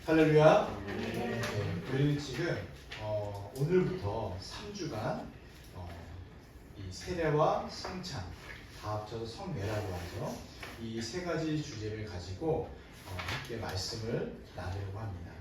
할렐루야. 네, 우리는 지금 오늘부터 3주간 이 세례와 성찬 다 합쳐서 성례라고 하죠. 이 세 가지 주제를 가지고 함께 말씀을 나누려고 합니다.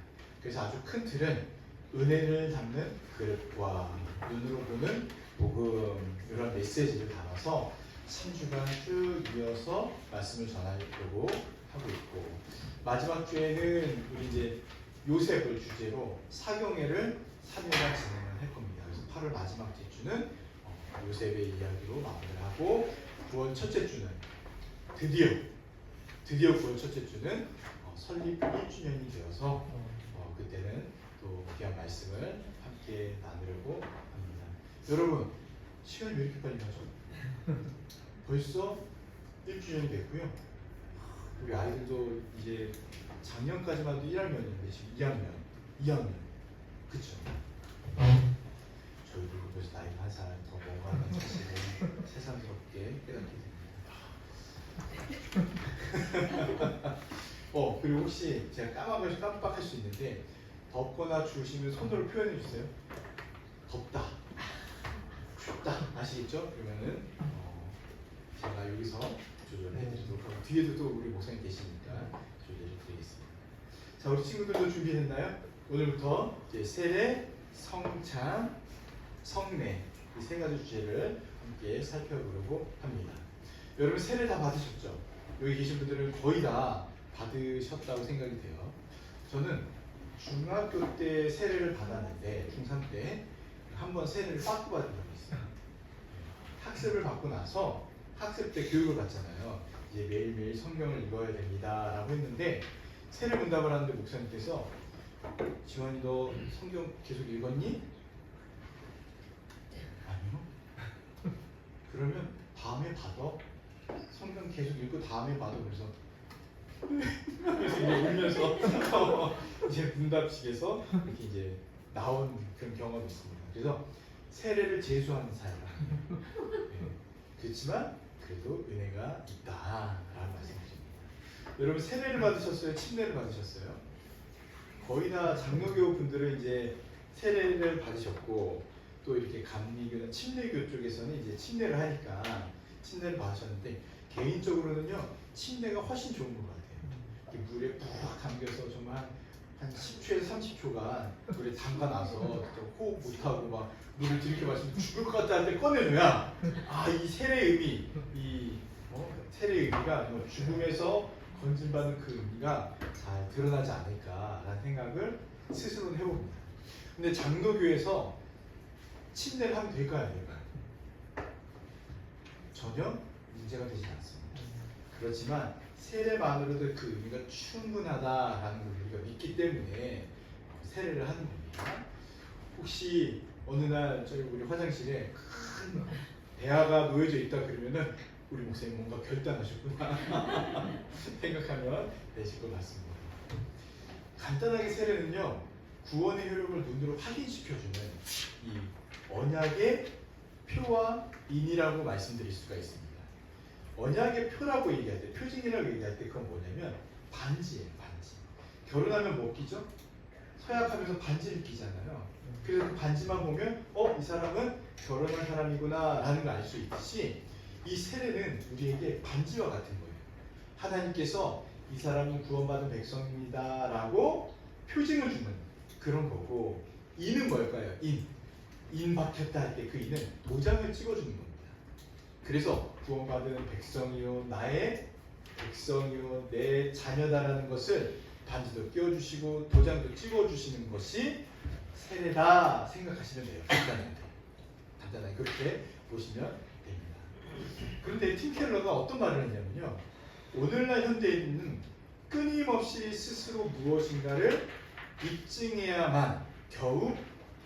그래서 아주 큰 틀은 은혜를 담는 그릇과 눈으로 보는 복음, 이런 메시지를 담아서 3주간 쭉 이어서 말씀을 전하려고 하고 있고, 마지막 주에는 우리 이제 요셉을 주제로 사경회를 3일간 진행을 할 겁니다. 그래서 8월 마지막 주는 요셉의 이야기로 마무리를 하고, 9월 첫째 주는 드디어 9월 첫째 주는 설립 1주년이 되어서 그때는 또 귀한 말씀을 함께 나누려고 합니다. 여러분, 시간이 왜 이렇게 빨리 가죠? 벌써 1주년이 됐고요. 우리 아이들도 이제 작년까지만 해도 1학년인데 지금 2학년. 그쵸? 저희도 그래서 나이가 한 살 더 먹어가는 사실을 새삼스럽게 깨닫게 됩니다. 그리고 혹시 제가 깜빡할 수 있는데, 덥거나 추우시면 손으로 표현해 주세요. 덥다, 춥다, 아시겠죠? 그러면은 제가 여기서 조절해 드리도록 하고, 뒤에도 또 우리 목사님 계시니까 조절해 드리겠습니다. 자, 우리 친구들도 준비됐나요? 오늘부터 이제 세례, 성찬, 성례 이 세 가지 주제를 함께 살펴보려고 합니다. 여러분 세례 다 받으셨죠? 여기 계신 분들은 거의 다 받으셨다고 생각이 돼요. 저는 중학교 때 세례를 받았는데, 중3 때 한번 세례를 빠꾸 받은 적이 있어요. 학습을 받고 나서 학습 때 교육을 받잖아요. 이제 매일매일 성경을 읽어야 됩니다 라고 했는데, 세례 문답을 하는데 목사님께서 지원이 너 성경 계속 읽었니? 아니요. 그러면 다음에 받아. 성경 계속 읽고 다음에 받아. 그래서 이제 울면서 이제 문답식에서 이렇게 이제 나온 그런 경험이 있습니다. 그래서 세례를 제수하는 사람. 네. 그렇지만 그래도 은혜가 있다라는 말씀이십니다. 여러분 세례를 받으셨어요? 침례를 받으셨어요? 거의 다 장로교 분들은 이제 세례를 받으셨고, 또 이렇게 감리교나 침례교 쪽에서는 이제 침례를 하니까 침례를 받으셨는데, 개인적으로는요 침례가 훨씬 좋은 것 같아요. 물에 푹 담겨서 정말 한 10초에서 30초간 물에 담가놔서 호흡 못하고 막 물을 들이켜 마시면 죽을 것 같다 할 때 꺼내줘야, 이 세례의 의미, 세례의 의미가 죽음에서 건진받는 그 의미가 잘 드러나지 않을까라는 생각을 스스로는 해봅니다. 근데 장로교에서 침례를 하면 될까요? 안 될까요? 전혀 문제가 되지 않습니다. 그렇지만 세례만으로도 그 의미가 충분하다라는 걸 우리가 믿기 때문에 세례를 하는 겁니다. 혹시 어느 날 저희 우리 화장실에 큰 대화가 놓여져 있다 그러면은 우리 목사님 뭔가 결단하셨구나 생각하면 되실 것 같습니다. 간단하게 세례는요, 구원의 효력을 눈으로 확인시켜주는 이 언약의 표와 인이라고 말씀드릴 수가 있습니다. 언약의 표라고 얘기할 때, 표징이라고 얘기할 때 그건 뭐냐면 반지예요, 반지. 결혼하면 뭐 끼죠? 서약하면서 반지를 끼잖아요. 그래서 그 반지만 보면 이 사람은 결혼한 사람이구나 라는 걸 알 수 있듯이, 이 세례는 우리에게 반지와 같은 거예요. 하나님께서 이 사람은 구원받은 백성입니다 라고 표징을 주는 그런 거고, 인은 뭘까요? 인 박혔다 할 때 그 인은 도장을 찍어주는 겁니다. 그래서 구원받은 백성이요, 나의 백성이요, 내 자녀다라는 것을 반지도 끼워주시고 도장도 찍어주시는 것이 세례다 생각하시면 돼요. 간단하게 그렇게 보시면 됩니다. 그런데 팀 켈러가 어떤 말을 했냐면요, 오늘날 현대인은 끊임없이 스스로 무엇인가를 입증해야만 겨우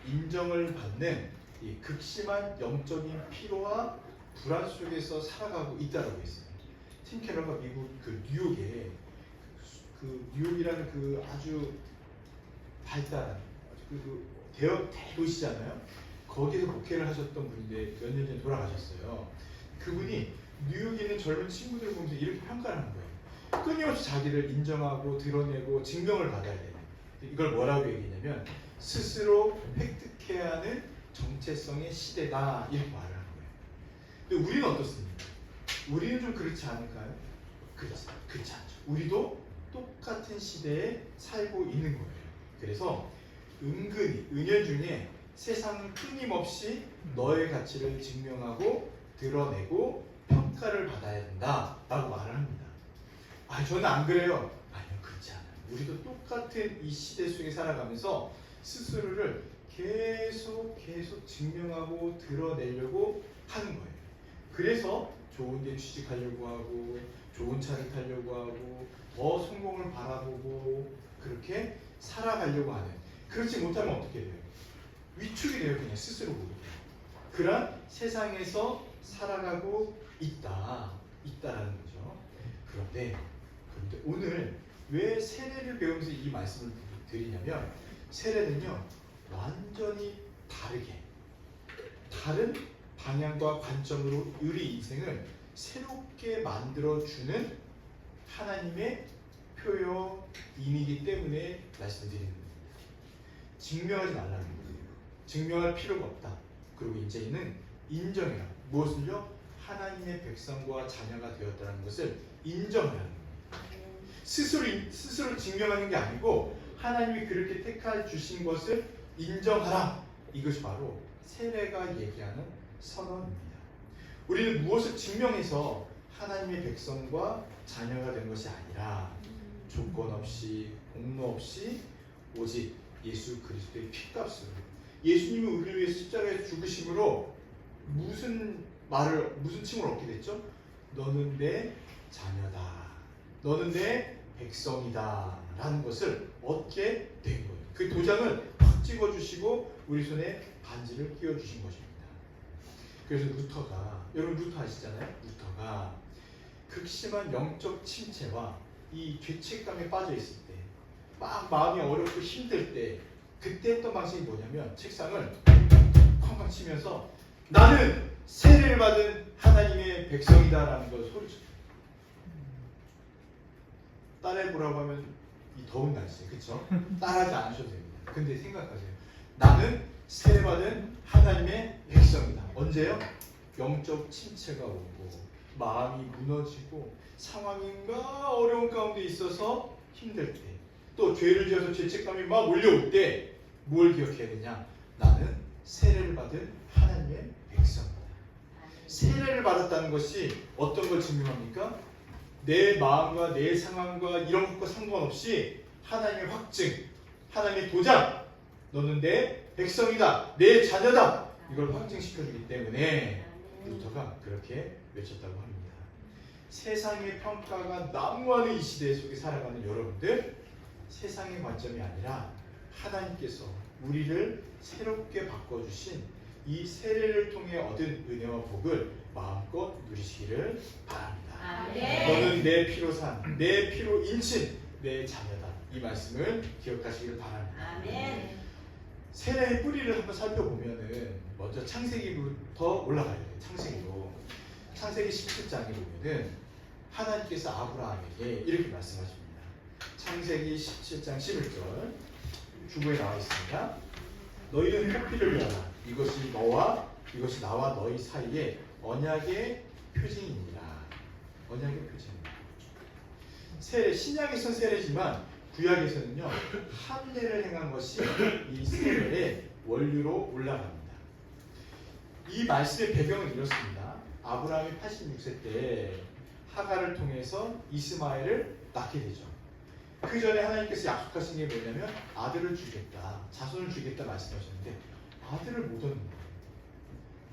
인정을 받는 이 극심한 영적인 피로와 불안 속에서 살아가고 있다라고 했어요. 팀 켈러가 미국 그 뉴욕에 뉴욕이라는 그 아주 발달한 대도시잖아요. 거기서 목회를 하셨던 분인데 몇 년 전에 돌아가셨어요. 그분이 뉴욕에 있는 젊은 친구들 보면서 이렇게 평가를 하는 거예요. 끊임없이 자기를 인정하고 드러내고 증명을 받아야 되는, 이걸 뭐라고 얘기했냐면 스스로 획득해야 하는 정체성의 시대다 이렇게 말을 하는 거예요. 근데 우리는 어떻습니까? 우리는 좀 그렇지 않을까요? 그렇지 않죠. 우리도 똑같은 시대에 살고 있는 거예요. 그래서 은근히 은연중에 세상은 끊임없이 너의 가치를 증명하고 드러내고 평가를 받아야 된다라고 말을 합니다. 저는 안 그래요. 아니요, 그렇지 않아요. 우리도 똑같은 이 시대 속에 살아가면서 스스로를 계속 증명하고 드러내려고 하는 거예요. 그래서 좋은 데 취직하려고 하고 좋은 차를 타려고 하고 더 성공을 바라보고 그렇게 살아가려고 하는, 그렇지 못하면 어떻게 돼요? 위축이 돼요. 그냥 스스로 모르게. 그런 세상에서 살아가고 있다라는 거죠. 그런데 오늘 왜 세례를 배우면서 이 말씀을 드리냐면, 세례는요 완전히 다른 방향과 관점으로 우리 인생을 새롭게 만들어주는 하나님의 표현이기 때문에 말씀드리는 겁니다. 증명하지 말라는 거예요. 증명할 필요가 없다. 그리고 이제는 인정해라. 무엇을요? 하나님의 백성과 자녀가 되었다는 것을 인정하라는 겁니다. 스스로 증명하는 게 아니고 하나님이 그렇게 택하 주신 것을 인정하라. 이것이 바로 세례가 얘기하는 선언입니다. 우리는 무엇을 증명해서 하나님의 백성과 자녀가 된 것이 아니라 조건 없이 공로 없이 오직 예수 그리스도의 피값으로, 예수님이 우리를 위해 십자가에 죽으심으로 무슨 칭을 얻게 됐죠? 너는 내 자녀다, 너는 내 백성이다 라는 것을 얻게 된 거예요. 그 도장을 확 찍어주시고 우리 손에 반지를 끼워주신 것입니다. 그래서 여러분 루터 아시잖아요? 루터가 극심한 영적 침체와 이 죄책감에 빠져 있을 때, 막 마음이 어렵고 힘들 때, 그때 했던 방식이 뭐냐면 책상을 쾅쾅 치면서 나는 세례를 받은 하나님의 백성이다라는 걸 소리쳤어요. 따라해보라고 하면 이 더운 날씨에, 그쵸? 따라하지 않으셔도 됩니다. 근데 생각하세요. 나는 세례받은 하나님의 백성이다. 언제요? 영적 침체가 오고 마음이 무너지고 상황이 막 어려운 가운데 있어서 힘들 때, 또 죄를 지어서 죄책감이 막 몰려올 때 뭘 기억해야 되냐? 나는 세례를 받은 하나님의 백성이다. 세례를 받았다는 것이 어떤 걸 증명합니까? 내 마음과 내 상황과 이런 것과 상관없이 하나님의 확증, 하나님의 도장, 너는 내 백성이다, 내 자녀다, 이걸 확증시켜주기 때문에 루터가 그렇게 외쳤다고 합니다. 세상의 평가가 난무하는 이 시대 속에 살아가는 여러분들, 세상의 관점이 아니라 하나님께서 우리를 새롭게 바꿔주신 이 세례를 통해 얻은 은혜와 복을 마음껏 누리시기를 바랍니다. 아멘. 너는 내 피로 산, 내 피로 인친 내 자녀다. 이 말씀을 기억하시기를 바랍니다. 아멘. 세례의 뿌리를 한번 살펴보면은 먼저 창세기부터 올라가야 돼요. 창세기 17장에 보면은 하나님께서 아브라함에게 이렇게 말씀하십니다. 창세기 17장 11절 주보에 나와 있습니다. 너희는 토피를 위하라. 이것이 나와 너희 사이에 언약의 표징이니라. 언약의 표징입니다. 세례, 신약에서는 세례지만 구약에서는요 할례를 행한 것이 이 세례의 원류로 올라갑니다. 이 말씀의 배경은 이렇습니다. 아브라함이 86세 때 하갈을 통해서 이스마엘을 낳게 되죠. 그 전에 하나님께서 약속하신 게 뭐냐면 아들을 주겠다, 자손을 주겠다 말씀하셨는데 아들을 못 얻는 거예요.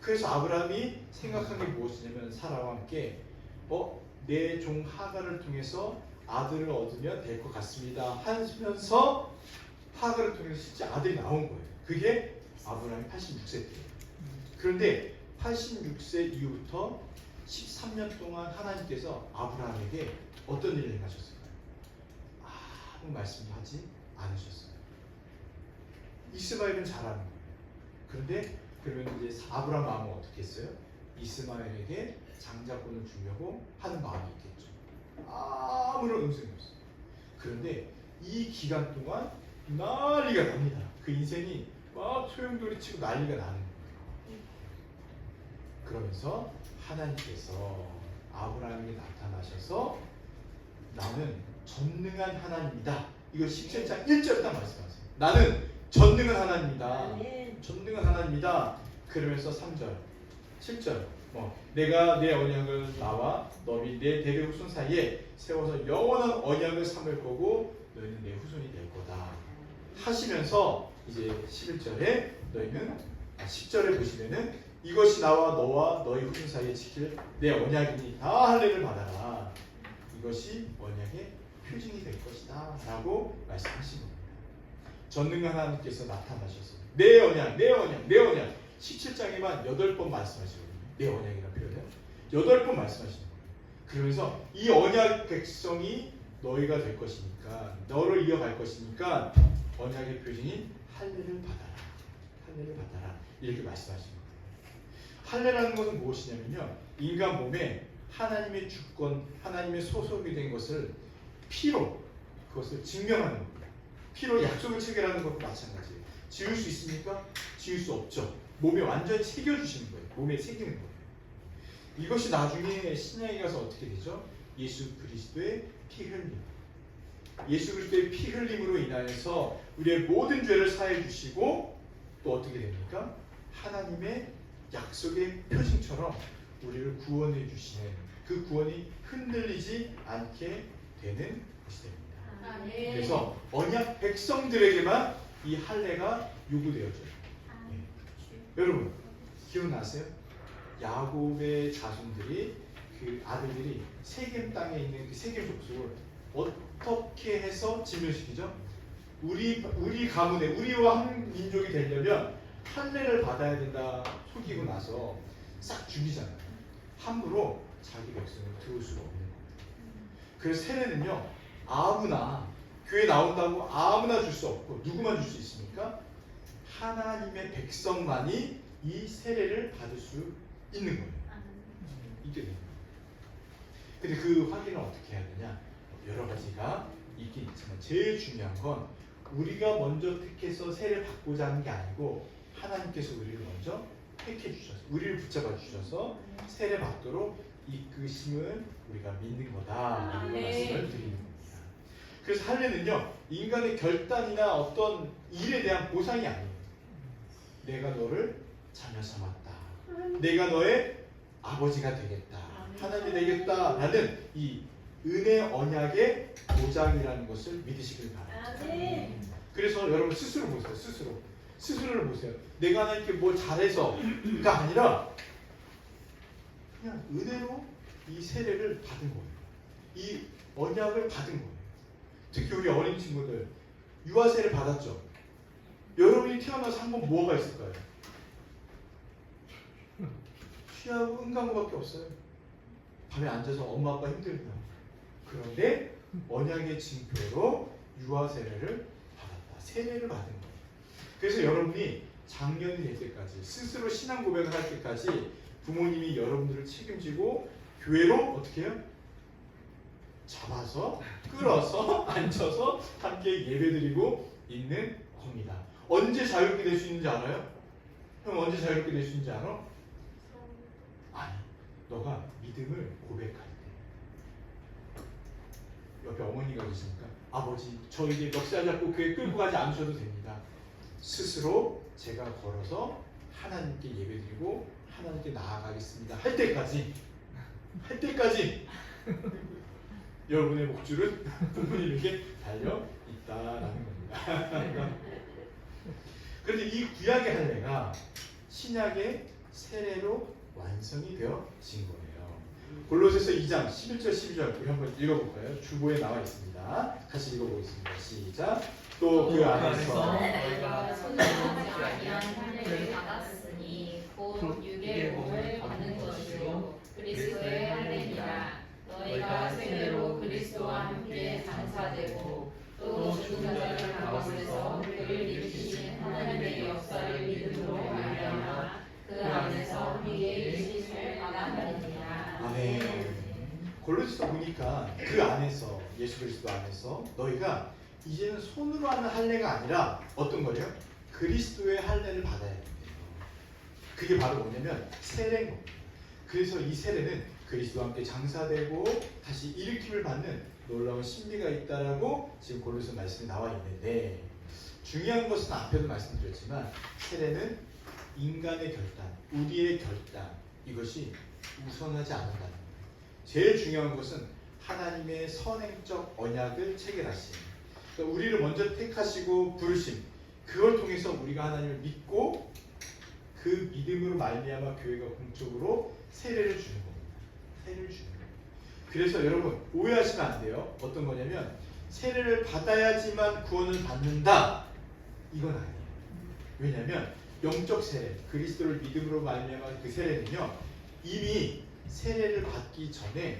그래서 아브라함이 생각한 게 무엇이냐면 사라와 함께 내 종 하갈을 통해서 아들을 얻으면 될 것 같습니다 하면서 하갈을 통해서 진짜 아들이 나온 거예요. 그게 아브라함이 86세 때예요. 그런데 86세 이후부터 13년 동안 하나님께서 아브라함에게 어떤 일을 행하셨을까요? 아무 말씀도 하지 않으셨어요. 이스마엘은 잘하는 거예요. 그런데 그러면 이제 아브라함 마음은 어떻게 했어요? 이스마엘에게 장자권을 주려고 하는 마음이 있겠죠. 아무런 음성이 없어요. 그런데 이 기간 동안 난리가 납니다. 그 인생이 막 소용돌이치고 난리가 나는 거예요. 그러면서 하나님께서 아브라함에게 나타나셔서 나는 전능한 하나님이다. 이거 17장 1절 딱 말씀하세요. 나는 전능한 하나님이다. 전능한 하나님이다. 그러면서 3절, 7절 내가 내 언약을 나와 너희 내 대대 후손 사이에 세워서 영원한 언약을 삼을 거고 너희는 내 후손이 될 거다 하시면서 이제 11절에 너희는 10절에 보시면은 이것이 나와 너와 너희 후손 사이에 지킬 내 언약이니 다 할례를 받아라. 이것이 언약의 표징이 될 것이다 라고 말씀하신 겁니다. 전능한 하나님께서 나타나셔서 내 언약, 내 언약, 내 언약 17장에만 8번 말씀하시거든요. 내 언약이라는 표현을 8번 말씀하시는 거예요. 그러면서 이 언약 백성이 너희가 될 것이니까 너를 이어갈 것이니까 언약의 표징인 할례를 받아라. 할례를 받아라. 이렇게 말씀하시는 거예요. 할례라는 것은 무엇이냐면요. 인간 몸에 하나님의 주권, 하나님의 소속이 된 것을 피로 그것을 증명하는 겁니다. 피로 약속을 체결하는 것과 마찬가지예요. 지울 수 있습니까? 지울 수 없죠. 몸에 완전히 새겨주시는 거예요. 몸에 새기는 거예요. 이것이 나중에 신약에 가서 어떻게 되죠? 예수 그리스도의 피 흘림. 예수 그리스도의 피 흘림으로 인하여서 우리의 모든 죄를 사해 주시고 또 어떻게 됩니까? 하나님의 약속의 표징처럼 우리를 구원해 주시는 그 구원이 흔들리지 않게 되는 것이 됩니다. 그래서 언약 백성들에게만 이 할례가 요구되어져요. 여러분 기억나세요? 야곱의 자손들이 그 아들들이 세겜 땅에 있는 그 세겜 족속을 어떻게 해서 진멸시키죠? 우리 가문에 우리와 한 민족이 되려면 할례를 받아야 된다 속이고 나서 싹 죽이잖아요. 함부로 자기 백성을 들어올 수가 없는 거예요. 그래서 세례는요 아무나 교회 나온다고 아무나 줄 수 없고 누구만 줄 수 있습니까? 하나님의 백성만이 이 세례를 받을 수 있는 거예요. 이게 됩니다. 근데 그 확인을 어떻게 해야 되냐? 여러 가지가 있긴 있지만 제일 중요한 건 우리가 먼저 택해서 세례를 받고자 하는 게 아니고 하나님께서 우리를 먼저 택해 주셔서 우리를 붙잡아 주셔서 세례 받도록 이끄심을 우리가 믿는 거다라는 말씀을 드리는 겁니다. 그래서 할례는요 인간의 결단이나 어떤 일에 대한 보상이 아니에요. 내가 너를 자녀 삼았다. 내가 너의 아버지가 되겠다. 하나님이 되겠다라는 이 은혜 언약의 보장이라는 것을 믿으시길 바랍니다. 그래서 여러분 스스로 보세요. 스스로를 보세요. 내가 하나님께 뭘 잘해서가 아니라 그냥 은혜로 이 세례를 받은 거예요. 이 언약을 받은 거예요. 특히 우리 어린 친구들 유아세를 받았죠. 여러분이 태어나서 한 번 뭐가 있을까요? 쉬하고 응가무밖에 없어요. 밤에 앉아서 엄마 아빠 힘들면. 그런데 언약의 징표로 유아세례를 받았다. 세례를 받은 거예요. 그래서 여러분이 장년이 될 때까지 스스로 신앙 고백을 할 때까지 부모님이 여러분들을 책임지고 교회로 어떻게 해요? 잡아서 끌어서 앉혀서 함께 예배드리고 있는 겁니다. 언제 자유롭게 될 수 있는지 알아요? 형 언제 자유롭게 될 수 있는지 알아? 아니, 너가 믿음을 고백할 때. 옆에 어머니가 계시니까 아버지 저 이제 멱살 잡고 교회 끌고 가지 않으셔도 됩니다. 스스로 제가 걸어서 하나님께 예배드리고 하나님께 나아가겠습니다 할 때까지 여러분의 목줄은 부모님에게 달려 있다라는 겁니다. 그런데 이 구약의 할례가 신약의 세례로 완성이 되어진 거예요. 골로새서 2장 11절 12절 우리 한번 읽어볼까요? 주보에 나와 있습니다. 같이 읽어보겠습니다. 시작. 또 그 안에서 너희가 손으로 하지 아니한 할례를 받았으니 곧 육의 몸을 받는 것이요 그리스도의 할례니라. 너희가 세례로 그리스도와 함께 장사되고 또 죽은 자들 가운데서 그를 일으키신 하나님의 역사를 믿음으로 말미암아 그 안에서 함께 일으키심을 받았느니라. 아멘. 골로새서 보니까 그 안에서 예수 그리스도 안에서 너희가 이제는 손으로 하는 할례가 아니라 어떤 거예요? 그리스도의 할례를 받아야 돼요. 그게 바로 뭐냐면 세례인 겁니다. 그래서 이 세례는 그리스도와 함께 장사되고 다시 일으킴을 받는 놀라운 신비가 있다라고 지금 골로새 말씀에 나와 있는데, 중요한 것은 앞에도 말씀드렸지만 세례는 인간의 결단, 우리의 결단, 이것이 우선하지 않는다는 거예요. 제일 중요한 것은 하나님의 선행적 언약을 체결하심, 그러니까 우리를 먼저 택하시고 부르심, 그걸 통해서 우리가 하나님을 믿고 그 믿음으로 말미암아 교회가 공적으로 세례를 주는 겁니다. 세례를 주는 거예요. 그래서 여러분 오해하시면 안 돼요. 어떤 거냐면 세례를 받아야지만 구원을 받는다, 이건 아니에요. 왜냐하면 영적 세례, 그리스도를 믿음으로 말미암아 그 세례는요, 이미 세례를 받기 전에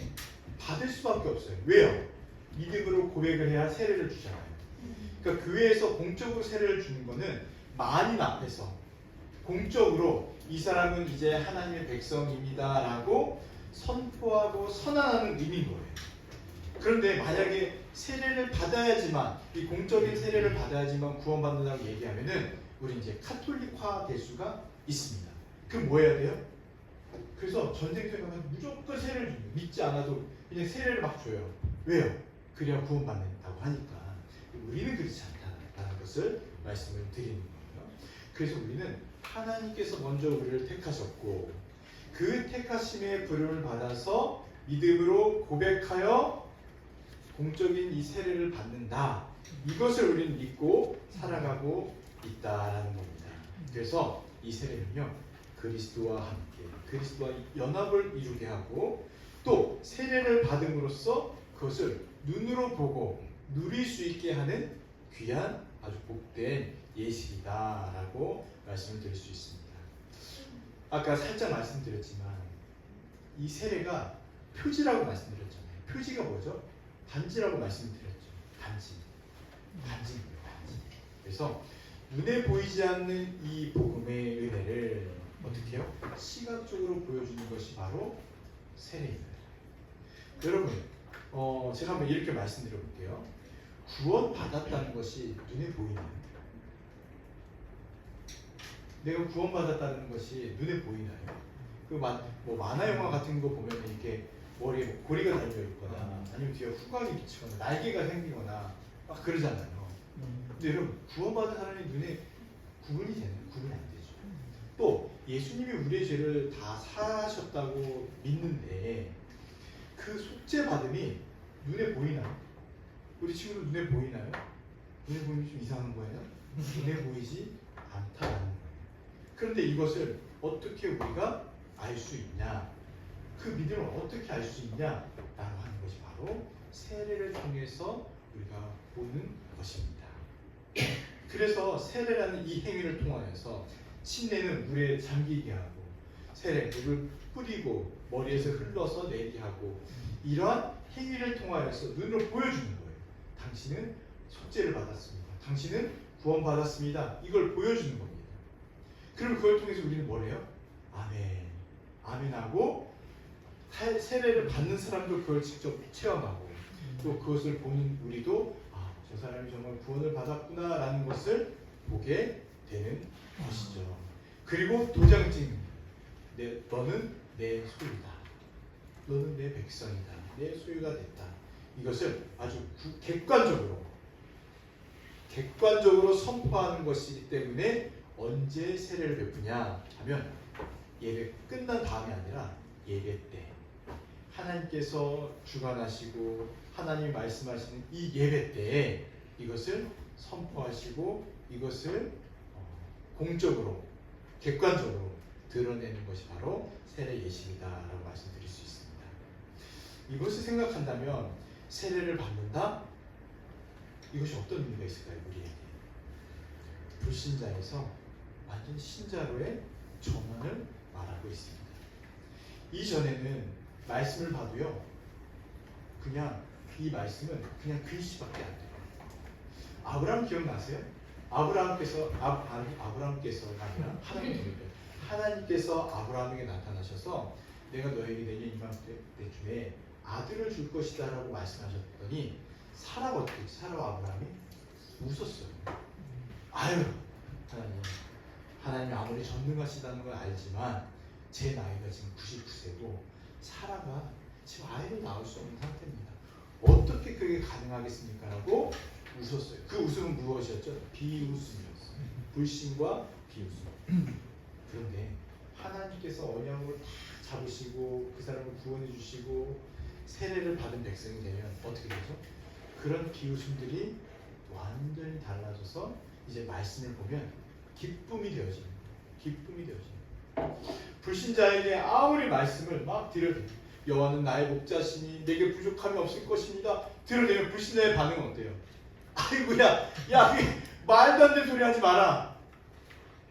받을 수밖에 없어요. 왜요? 믿음으로 고백을 해야 세례를 주잖아요. 그러니까 교회에서 공적으로 세례를 주는 거는 만인 앞에서 공적으로 이 사람은 이제 하나님의 백성입니다라고 선포하고 선언하는 의미인 거예요. 그런데 만약에 세례를 받아야지만, 이 공적인 세례를 받아야지만 구원받는다고 얘기하면은 우리 이제 카톨릭화 될 수가 있습니다. 그럼 뭐 해야 돼요? 그래서 전쟁터에 가면 무조건 세례를 줍니다. 믿지 않아도 그냥 세례를 막 줘요. 왜요? 그래야 구원받는다고 하니까. 우리는 그렇지 않다는 것을 말씀을 드리는 거예요. 그래서 우리는 하나님께서 먼저 우리를 택하셨고 그 택하심의 부름을 받아서 믿음으로 고백하여 공적인 이 세례를 받는다, 이것을 우리는 믿고 살아가고 있다라는 겁니다. 그래서 이 세례는요, 그리스도와 함께 그리스도와 연합을 이루게 하고 또 세례를 받음으로써 그것을 눈으로 보고 누릴 수 있게 하는 귀한 아주 복된 예식이다라고 말씀을 드릴 수 있습니다. 아까 살짝 말씀드렸지만 이 세례가 표지라고 말씀드렸잖아요. 표지가 뭐죠? 반지라고 말씀드렸죠. 반지입니다. 반지. 그래서 눈에 보이지 않는 이 복음의 은혜를 어떻게 해요? 시각적으로 보여주는 것이 바로 세례입니다. 여러분, 제가 한번 이렇게 말씀드려 볼게요. 구원 받았다는 것이 눈에 보이나요? 내가 구원 받았다는 것이 눈에 보이나요? 뭐 만화 영화 같은 거 보면 이렇게 머리에 고리가 달려 있거나 아니면 뒤에 후광이 비치거나 날개가 생기거나 막 그러잖아요. 근데 여러분, 구원받은 사람이 눈에 구분이 되나요? 구분이 안 되죠. 또 예수님이 우리의 죄를 다 사하셨다고 믿는데 그 속죄 받음이 눈에 보이나요? 우리 친구들 눈에 보이나요? 눈에 보이면 좀 이상한 거예요? 눈에 보이지 않다라는 거예요. 그런데 이것을 어떻게 우리가 알 수 있냐? 그 믿음을 어떻게 알 수 있냐? 라고 하는 것이 바로 세례를 통해서 우리가 보는 것입니다. 그래서 세례라는 이 행위를 통하여서 침례는 물에 잠기게 하고 세례, 물을 뿌리고 머리에서 흘러서 내게 하고 이러한 행위를 통하여서 눈으로 보여주는 거예요. 당신은 속죄를 받았습니다. 당신은 구원받았습니다. 이걸 보여주는 겁니다. 그럼 그걸 통해서 우리는 뭘 해요? 아멘, 아멘하고 세례를 받는 사람도 그걸 직접 체험하고 또 그것을 보는 우리도 저 사람이 정말 구원을 받았구나 라는 것을 보게 되는 것이죠. 그리고 도장 찍는, 너는 내 소유다, 너는 내 백성이다, 내 소유가 됐다, 이것을 아주 객관적으로 선포하는 것이기 때문에 언제 세례를 베푸냐 하면 예배 끝난 다음이 아니라 예배 때 하나님께서 주관하시고 하나님이 말씀하시는 이 예배 때에 이것을 선포하시고 이것을 공적으로 객관적으로 드러내는 것이 바로 세례 예식이다라고 말씀드릴 수 있습니다. 이것을 생각한다면 세례를 받는다? 이것이 어떤 의미가 있을까요? 우리에게 불신자에서 완전 신자로의 전환을 말하고 있습니다. 이전에는 말씀을 봐도요, 그냥 이 말씀은 그냥 글씨밖에 안 돼요. 아브라함 기억나세요? 아브라함께서 아니라 하나님께서 아브라함에게 나타나셔서 내가 너에게 내년 이맘때쯤에 아들을 줄 것이다 라고 말씀하셨더니 사라가 어떻게 했지? 사라와 아브라함이 웃었어요. 아유, 하나님 아무리 전능하시다는 걸 알지만 제 나이가 지금 99세고 사라가 지금 아이를 낳을 수 없는 상태입니다. 어떻게 그게 가능하겠습니까? 라고 웃었어요. 그 웃음은 무엇이었죠? 비웃음이었어요. 불신과 비웃음. 그런데 하나님께서 언약을 다 잡으시고 그 사람을 구원해 주시고 세례를 받은 백성이 되면 어떻게 되죠? 그런 비웃음들이 완전히 달라져서 이제 말씀을 보면 기쁨이 되어집니다. 기쁨이 되어집니다. 불신자에게 아무리 말씀을 막 드려도 여호와는 나의 목자시니 내게 부족함이 없을 것입니다. 들어대면 불신자의 반응은 어때요? 아이고야, 야, 말도 안 되는 소리 하지 마라.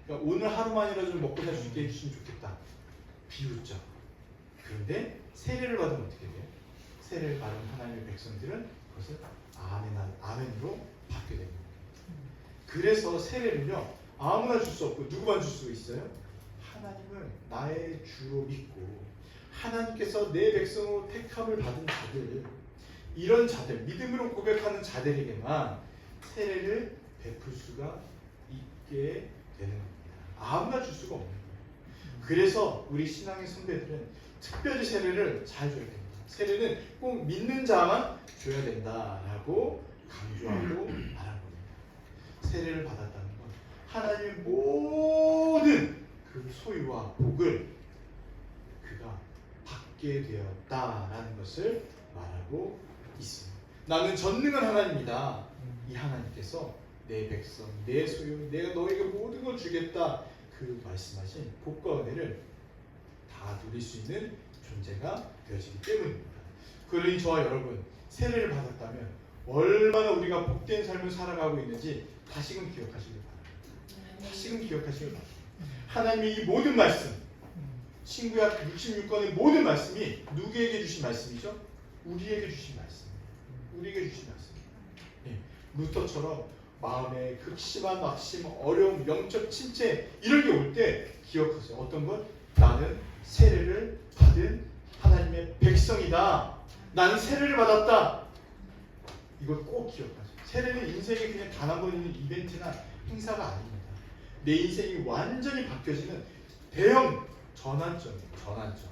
그러니까 오늘 하루만이라도 좀 먹고 살 수 있게 해주시면 좋겠다. 비웃죠. 그런데 세례를 받으면 어떻게 돼요? 세례를 받은 하나님의 백성들은 그것을 아멘으로 받게 됩니다. 그래서 세례는요 아무나 줄 수 없고 누구만 줄 수 있어요? 하나님을 나의 주로 믿고 하나님께서 내 백성으로 택함을 받은 자들, 이런 자들, 믿음으로 고백하는 자들에게만 세례를 베풀 수가 있게 되는 겁니다. 아무나 줄 수가 없는 거예요. 그래서 우리 신앙의 선배들은 특별히 세례를 잘 줘야 됩니다. 세례는 꼭 믿는 자만 줘야 된다라고 강조하고 말한 겁니다. 세례를 받았다는 건 하나님의 모든 그 소유와 복을 그가 받게 되었다라는 것을 말하고 있습니다. 나는 전능한 하나님이다. 이 하나님께서 내 백성, 내 소유, 내가 너에게 모든 걸 주겠다 그 말씀하신 복과 은혜를 다 누릴 수 있는 존재가 되어지기 때문입니다. 그러니 저와 여러분 세례를 받았다면 얼마나 우리가 복된 삶을 살아가고 있는지 다시금 기억하시길 바랍니다. 다시금 기억하시길 바랍니다. 하나님이 이 모든 말씀, 신구약 66권의 모든 말씀이 누구에게 주신 말씀이죠? 우리에게 주신 말씀입니다. 우리에게 주신 말씀입니다. 예, 루터처럼 마음에 극심한 낙심, 어려움, 영적 침체 이런 게 올 때 기억하세요. 어떤 것? 나는 세례를 받은 하나님의 백성이다. 나는 세례를 받았다. 이걸 꼭 기억하세요. 세례는 인생에 그냥 단 한 번 있는 이벤트나 행사가 아닙니다. 내 인생이 완전히 바뀌어지는 대형 전환점이에요. 전환점.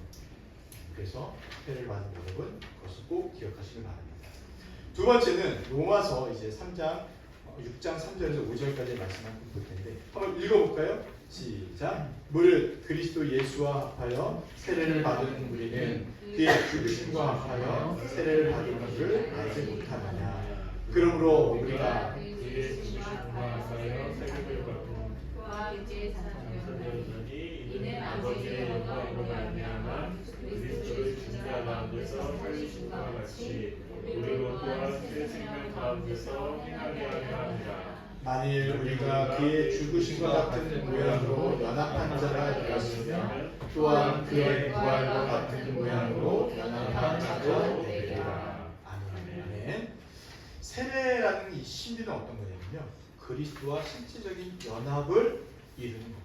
그래서 세례를 받은 여러분 그것을 꼭 기억하시길 바랍니다. 두 번째는 로마서 이제 6장 3절에서 5절까지 말씀을 볼 텐데 한번 읽어볼까요? 시작. 무릇 그리스도 예수와 합하여 세례를 받은 우리는 그의 죽으심과 합하여 세례를 받은 것을 알지 못하느냐. 그러므로 우리가 그의 죽으심과 합하여 세례를 받고 그와 이제 사셨으니 이는 아버지의 영광으로 말미암아 그리스도의 죽은 자 가운데서 살리심과 같이 우리로 또한 새 생명 가운데서 행하게 하려 합니다. 만일 우리가 그의 죽으심과 같은 모양으로 연합한 자가 되었으면 또한 그의 부활과 같은 모양으로 연합한 자가 되리라. 아멘. 세례라는 이 신비는 어떤 거냐면요, 그리스도와 실질적인 연합을 이루는 겁니다.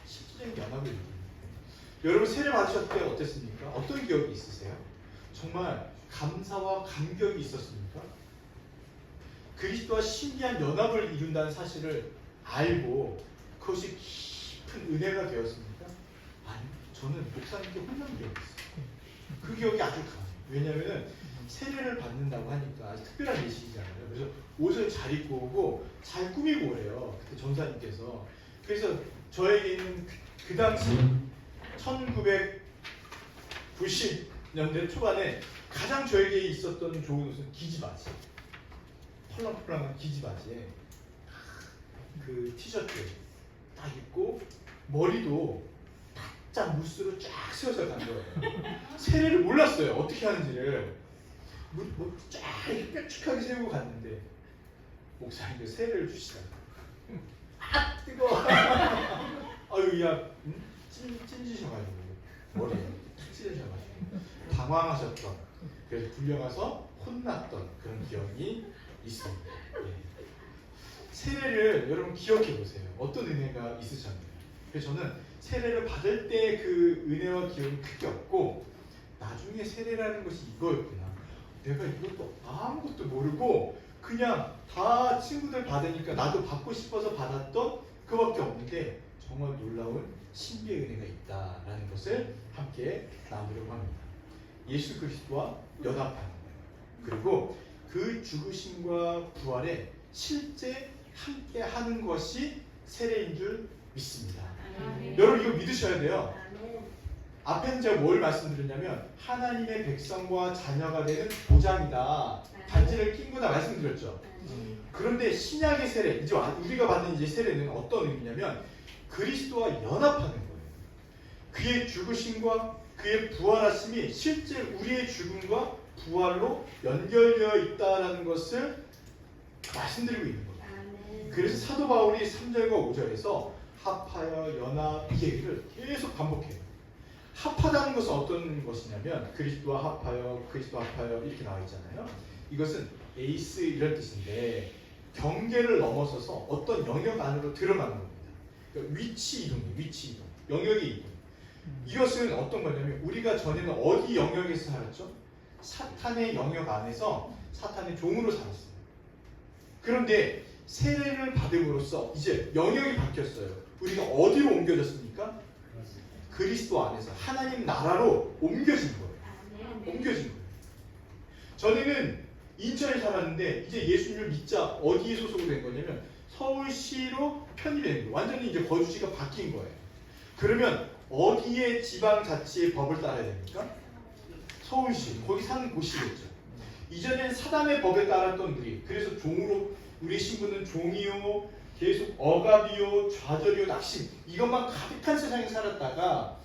실질적인 연합을 이루는 겁니다. 여러분 세례 받으셨을 때 어땠습니까? 어떤 기억이 있으세요? 정말 감사와 감격이 있었습니까? 그리스도와 신비한 연합을 이룬다는 사실을 알고 그것이 깊은 은혜가 되었습니까? 아니, 저는 목사님께 혼난 기억이 있어요. 그 기억이 아주 강해요. 왜냐하면 세례를 받는다고 하니까 특별한 예식이잖아요. 그래서 옷을 잘 입고 오고 잘 꾸미고 오래요. 그때 전사님께서. 그래서 저에게 있는 그 당시 1990년대 초반에 가장 저에게 있었던 좋은 옷은 기지바지. 펄랑펄랑한 기지바지에 그 티셔츠 딱 입고 머리도 바짝 무스로 쫙 세워서 간 거예요. 세례를 몰랐어요. 어떻게 하는지를. 쫙 뾰족하게 세우고 갔는데 목사님께서 세례를 주시더라고요. 아 뜨거워. 아유 야 찐지셔가지고 머리에 찢어져가지고 당황하셨던, 그래서 불려가서 혼났던 그런 기억이 있습니다. 예. 세례를 여러분 기억해 보세요. 어떤 은혜가 있으셨나요? 그래서 저는 세례를 받을 때 그 은혜와 기억이 크게 없고 나중에 세례라는 것이 이거였구나. 내가 이것도 아무것도 모르고 그냥 다 친구들 받으니까 나도 받고 싶어서 받았던 그밖에 없는데 정말 놀라운 신비의 은혜가 있다라는 것을 함께 나누려고 합니다. 예수 그리스도와 연합하는 거예요. 그리고 그 죽으심과 부활에 실제 함께 하는 것이 세례인 줄 믿습니다. 여러분 이거 믿으셔야 돼요. 앞에는 제가 뭘 말씀드렸냐면 하나님의 백성과 자녀가 되는 보장이다. 반지를 낀 거다 말씀드렸죠. 그런데 신약의 세례, 이제 우리가 받는 이제 세례는 어떤 의미냐면 그리스도와 연합하는 거예요. 그의 죽으심과 그의 부활하심이 실제 우리의 죽음과 부활로 연결되어 있다는 것을 말씀드리고 있는 거예요. 그래서 사도 바울이 3절과 5절에서 합하여 연합 이 얘기를 계속 반복해요. 합하다는 것은 어떤 것이냐면 그리스도와 합하여, 그리스도와 합하여 이렇게 나와 있잖아요. 이것은 에이스 이런 뜻인데 경계를 넘어서서 어떤 영역 안으로 들어가는 겁니다. 그러니까 위치 이동이에요. 위치 이동, 영역의 이동. 이것은 어떤 거냐면 우리가 전에는 어디 영역에서 살았죠? 사탄의 영역 안에서 사탄의 종으로 살았어요. 그런데 세례를 받음으로써 이제 영역이 바뀌었어요. 우리가 어디로 옮겨졌습니까? 그리스도 안에서 하나님 나라로 옮겨진 거예요. 옮겨진 거예요. 전에는 인천에 살았는데 이제 예수님을 믿자 어디에 소속이 된 거냐면 서울시로 편입된 거예요. 완전히 이제 거주지가 바뀐 거예요. 그러면 어디에 지방자치의 법을 따라야 됩니까? 서울시, 거기 사는 곳이겠죠. 이전엔 사단의 법에 따랐던 우리, 그래서 종으로 우리 신분은 종이요, 계속 억압이요, 좌절이요, 낙심 이것만 가득한 세상에 살았다가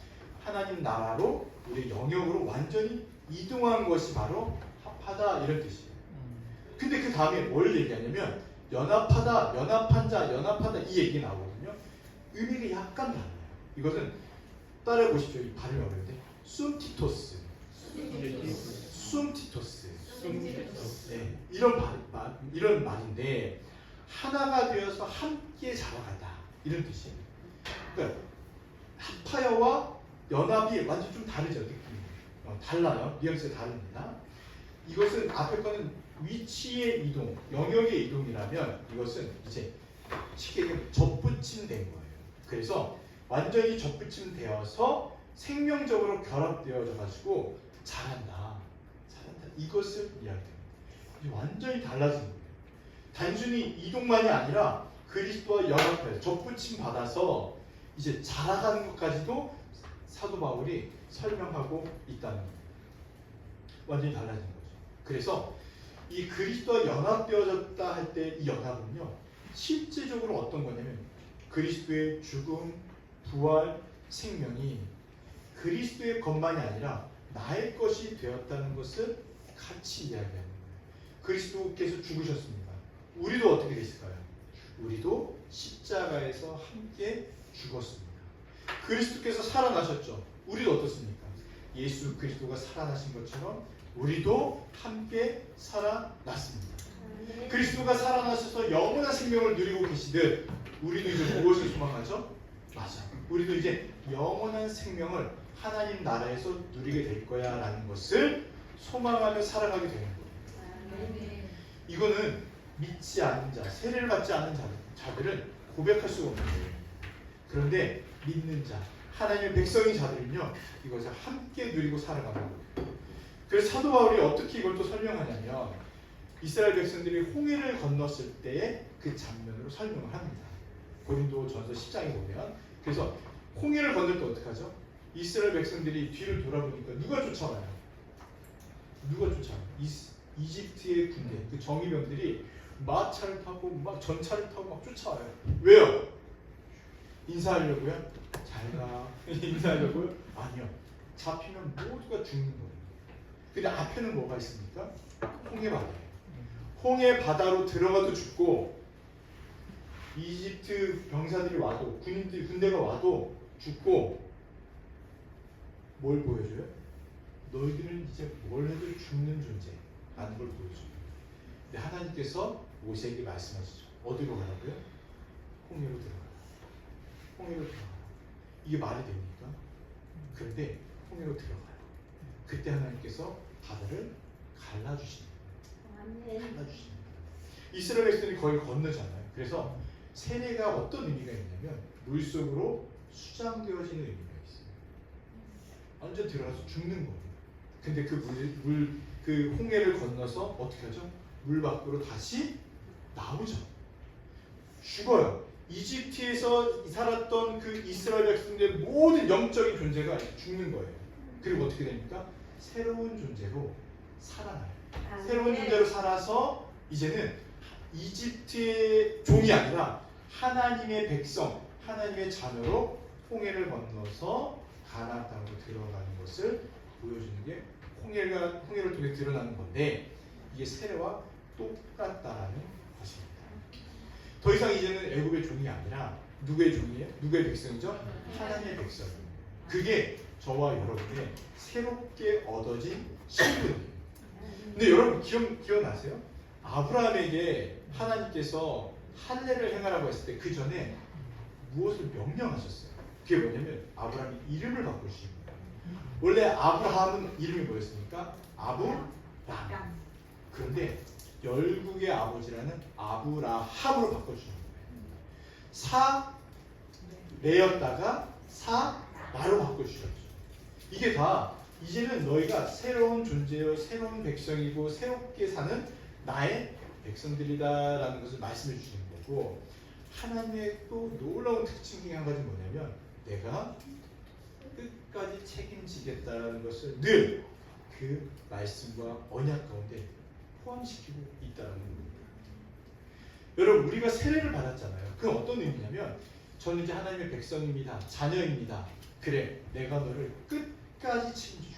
하나님 나라로 우리 영역으로 완전히 이동한 것이 바로 합하다 이런 뜻이에요. 근데 그 다음에 뭘 얘기하냐면 연합하다, 연합한 자, 연합하다 이 얘기 나오거든요. 의미가 약간 달라요. 이것은 따라해 보십시오. 이 발음이 어려운데 숨티토스, 숨티토스, 네, 이런 말인데 하나가 되어서 함께 자라가다 이런 뜻이에요. 그러니까 합하여와 연합이 완전 좀 다르죠. 느낌이 달라요. 뉘앙스가 다릅니다. 이것은 앞에 거는 위치의 이동, 영역의 이동이라면 이것은 이제 쉽게 얘기하면 접붙임된 거예요. 그래서 완전히 접붙임되어서 생명적으로 결합되어져 가지고 자란다. 이것을 이야기합니다. 완전히 달라진 거예요. 단순히 이동만이 아니라 그리스도와 연합해서 접붙임 받아서 이제 자라가는 것까지도 사도 바울이 설명하고 있다는 거예요. 완전히 달라진 거죠. 그래서 이 그리스도와 연합되어졌다 할 때 이 연합은요 실제적으로 어떤 거냐면 그리스도의 죽음, 부활, 생명이 그리스도의 것만이 아니라 나의 것이 되었다는 것을 같이 이야기하는 거예요. 그리스도께서 죽으셨습니다. 우리도 어떻게 됐을까요? 우리도 십자가에서 함께 죽었습니다. 그리스도께서 살아나셨죠. 우리도 어떻습니까? 예수 그리스도가 살아나신 것처럼 우리도 함께 살아났습니다. 그리스도가 살아나셔서 영원한 생명을 누리고 계시듯 우리도 이제 무엇을 소망하죠? 맞아. 우리도 이제 영원한 생명을 하나님 나라에서 누리게 될 거야 라는 것을 소망하며 살아가게 되는 거예요. 이거는 믿지 않는 자, 세례를 받지 않는 자들은 고백할 수가 없는 거예요. 그런데 믿는 자, 하나님의 백성인 자들은요 이것을 함께 누리고 살아가는 거예요. 그래서 사도 바울이 어떻게 이걸 또 설명하냐면 이스라엘 백성들이 홍해를 건넜을 때의 그 장면으로 설명을 합니다. 고린도전서 10장에 보면 그래서 홍해를 건널 때 어떻게 하죠? 이스라엘 백성들이 뒤를 돌아보니까 누가 쫓아와요? 누가 쫓아와요? 이집트의 군대, 그 정의병들이 마차를 타고 막 전차를 타고 막 쫓아와요. 왜요? 인사하려고요? 잘가 인사하려고요? 아니요. 잡히면 모두가 죽는 거예요. 근데 앞에는 뭐가 있습니까? 홍해 바다예요. 홍해 바다로 들어가도 죽고 이집트 병사들이 와도 군대가 와도 죽고 뭘 보여줘요? 너희들은 이제 뭘 해도 죽는 존재라는 걸 보여줘요. 근데 하나님께서 모세에게 말씀하시죠. 어디로 가라고요? 홍해로 들어가라. 홍해로 들어가라. 이게 말이 됩니까? 그런데 홍해로 들어가요. 그때 하나님께서 바다를 갈라주십니다. 갈라주십니다. 이스라엘 백성들이 거기 건너잖아요. 그래서 세례가 어떤 의미가 있냐면 물속으로 수장되어지는 의미가 있어요. 완전 들어가서 죽는 거예요. 근데 그 홍해를 건너서 어떻게 하죠? 물 밖으로 다시 나오죠. 죽어요. 이집트에서 살았던 그 이스라엘 백성들의 모든 영적인 존재가 죽는 거예요. 그리고 어떻게 됩니까? 새로운 존재로 살아나요. 새로운 존재로 살아서 이제는 이집트의 종이 아니라 하나님의 백성, 하나님의 자녀로 홍해를 건너서 가나안 땅으로 들어가는 것을 보여주는 게 홍해를 통해 드러나는 건데, 이게 세례와 똑같다라는 것입니다. 더 이상 이제는 애굽의 종이 아니라 누구의 종이에요? 누구의 백성이죠? 하나님의 백성입니다. 그게 저와 여러분의 새롭게 얻어진 신분이에요. 근데 여러분 기억나세요? 아브라함에게 하나님께서 할례를 행하라고 했을 때 그 전에 무엇을 명령하셨어요? 그게 뭐냐면 아브라함이 이름을 바꾸시는 거예요. 원래 아브라함은 이름이 뭐였습니까? 아브람. 그런데 열국의 아버지라는 아브라함으로 바꿔주는 거예요. 사레였다가 사라로 바꿔주셨죠. 이게 다 이제는 너희가 새로운 존재요, 새로운 백성이고 새롭게 사는 나의 백성들이다라는 것을 말씀해 주시는 거고, 하나님의 또 놀라운 특징 중에 한 가지 뭐냐면 내가 끝까지 책임지겠다라는 것을 늘 그 말씀과 언약 가운데 포함시키고 있다는 겁니다. 여러분, 우리가 세례를 받았잖아요. 그건 어떤 의미냐면 저는 이제 하나님의 백성입니다. 자녀입니다. 그래, 내가 너를 끝까지 책임줄게.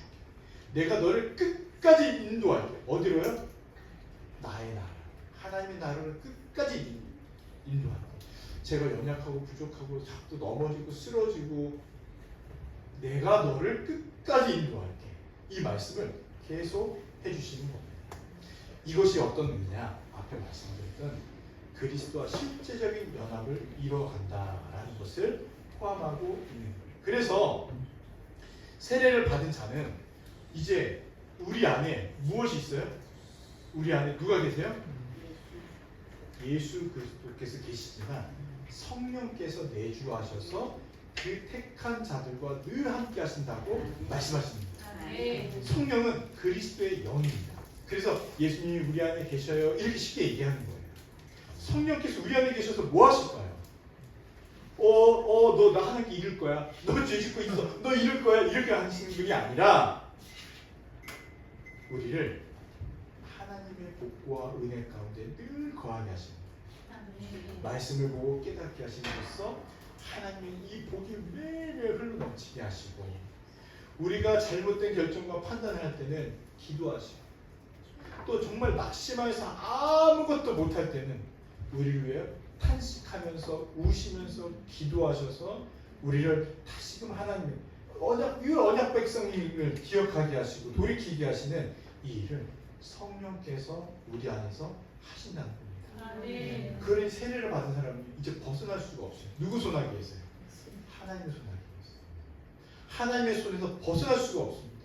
내가 너를 끝까지 인도할게. 어디로요? 나의 나라. 하나님의 나라를 끝까지 인도할게. 제가 연약하고 부족하고 자꾸 넘어지고 쓰러지고 내가 너를 끝까지 인도할게. 이 말씀을 계속 해주시는 겁니다. 이것이 어떤 의미냐? 앞에 말씀드렸던 그리스도와 실제적인 연합을 이루어간다라는 것을 포함하고 있는 거예요. 그래서 세례를 받은 자는 이제 우리 안에 무엇이 있어요? 우리 안에 누가 계세요? 예수 그리스도께서 계시지만 성령께서 내주하셔서 그 택한 자들과 늘 함께 하신다고 말씀하십니다. 성령은 그리스도의 영입니다. 그래서 예수님이 우리 안에 계셔요 이렇게 쉽게 얘기하는 거예요. 성령께서 우리 안에 계셔서 뭐 하실까요? 너 나 하나님께 이룰 거야. 너 죄 짓고 있어. 너 이룰 거야. 이렇게 하시는 분이 아니라 우리를 하나님의 복과 은혜 가운데 늘 거하게 하십니다. 말씀을 보고 깨닫게 하심으로써 하나님의 이 복이 매일 흘러넘치게 하시고, 우리가 잘못된 결정과 판단을 할 때는 기도하시고, 또 정말 낙심해서 아무것도 못할 때는 우리를 위해 탄식하면서 우시면서 기도하셔서 우리를 다시금 하나님의 언약 백성임을 기억하게 하시고 돌이키게 하시는 이 일을 성령께서 우리 안에서 하신다는 겁니다. 그러니 세례를 받은 사람은 이제 벗어날 수가 없어요. 누구 손 아래 계세요? 하나님의 손 아래 계세요. 하나님의 손에서 벗어날 수가 없습니다.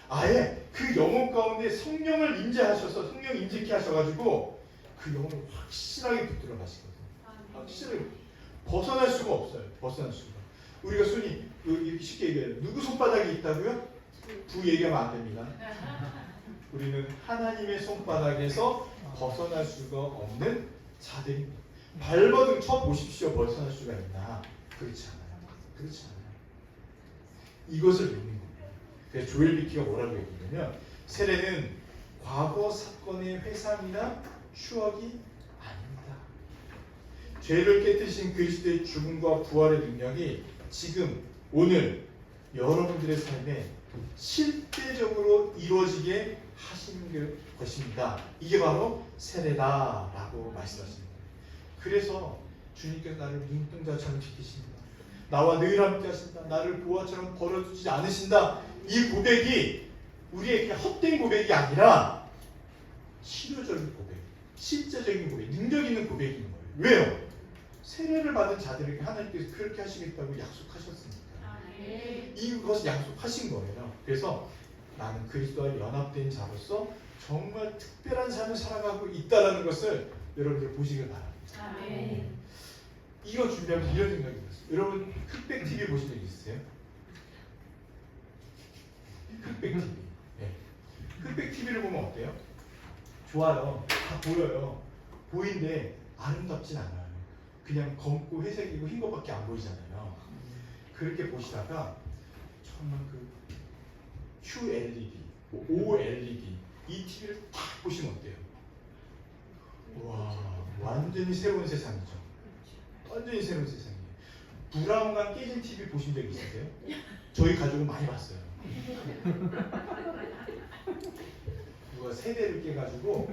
아예 그 영혼 가운데 성령을 임재하셔서 성령 임재케 하셔가지고 그 영혼을 확실하게 붙들어 가시거든요. 확실하게 벗어날 수가 없어요. 벗어날 수가. 우리가 손이 이렇게 쉽게 얘기해요. 누구 손바닥이 있다고요? 부 얘기하면 안 됩니다. 우리는 하나님의 손바닥에서 벗어날 수가 없는 자들입니다. 발버둥 쳐 보십시오. 벗어날 수가 있나? 그렇지 않아요. 그렇지 않아요. 이것을 믿는 겁니다. 그래서 조엘 비키가 뭐라고 얘기하냐면 세례는 과거 사건의 회상이나 추억이 아닙니다. 죄를 깨뜨리신 그리스도의 죽음과 부활의 능력이 지금 오늘 여러분들의 삶에 실제적으로 이루어지게 하시는 것입니다. 이게 바로 세례다라고 말씀하십니다. 그래서 주님께서 나를 눈동자처럼 지키신다. 나와 늘 함께 하신다. 나를 보화처럼 버려두지 않으신다. 이 고백이 우리에게 헛된 고백이 아니라 실효적인 고백, 실제적인 고백, 능력 있는 고백인 거예요. 왜요? 세례를 받은 자들에게 하나님께서 그렇게 하시겠다고 약속하셨으니까. 이것을 약속하신 거예요. 그래서 나는 그리스도와 연합된 자로서 정말 특별한 삶을 살아가고 있다는 것을 여러분들 보시길 바랍니다. 아멘. 이거 준비하면서 이런 생각이 들었어요. 여러분 흑백 TV 보신 적 있으세요? 흑백 TV. 네. 흑백 TV를 보면 어때요? 좋아요. 다 보여요. 보이는데 아름답진 않아요. 그냥 검고 회색이고 흰 것밖에 안 보이잖아요. 그렇게 보시다가 정말 그 QLED, 뭐 OLED 이 TV를 딱 보시면 어때요? 와, 완전히 새로운 세상이죠. 완전히 새로운 세상이에요. 브라운관 깨진 TV 보신 적 있으세요? 저희 가족은 많이 봤어요. 누가 세대를 깨가지고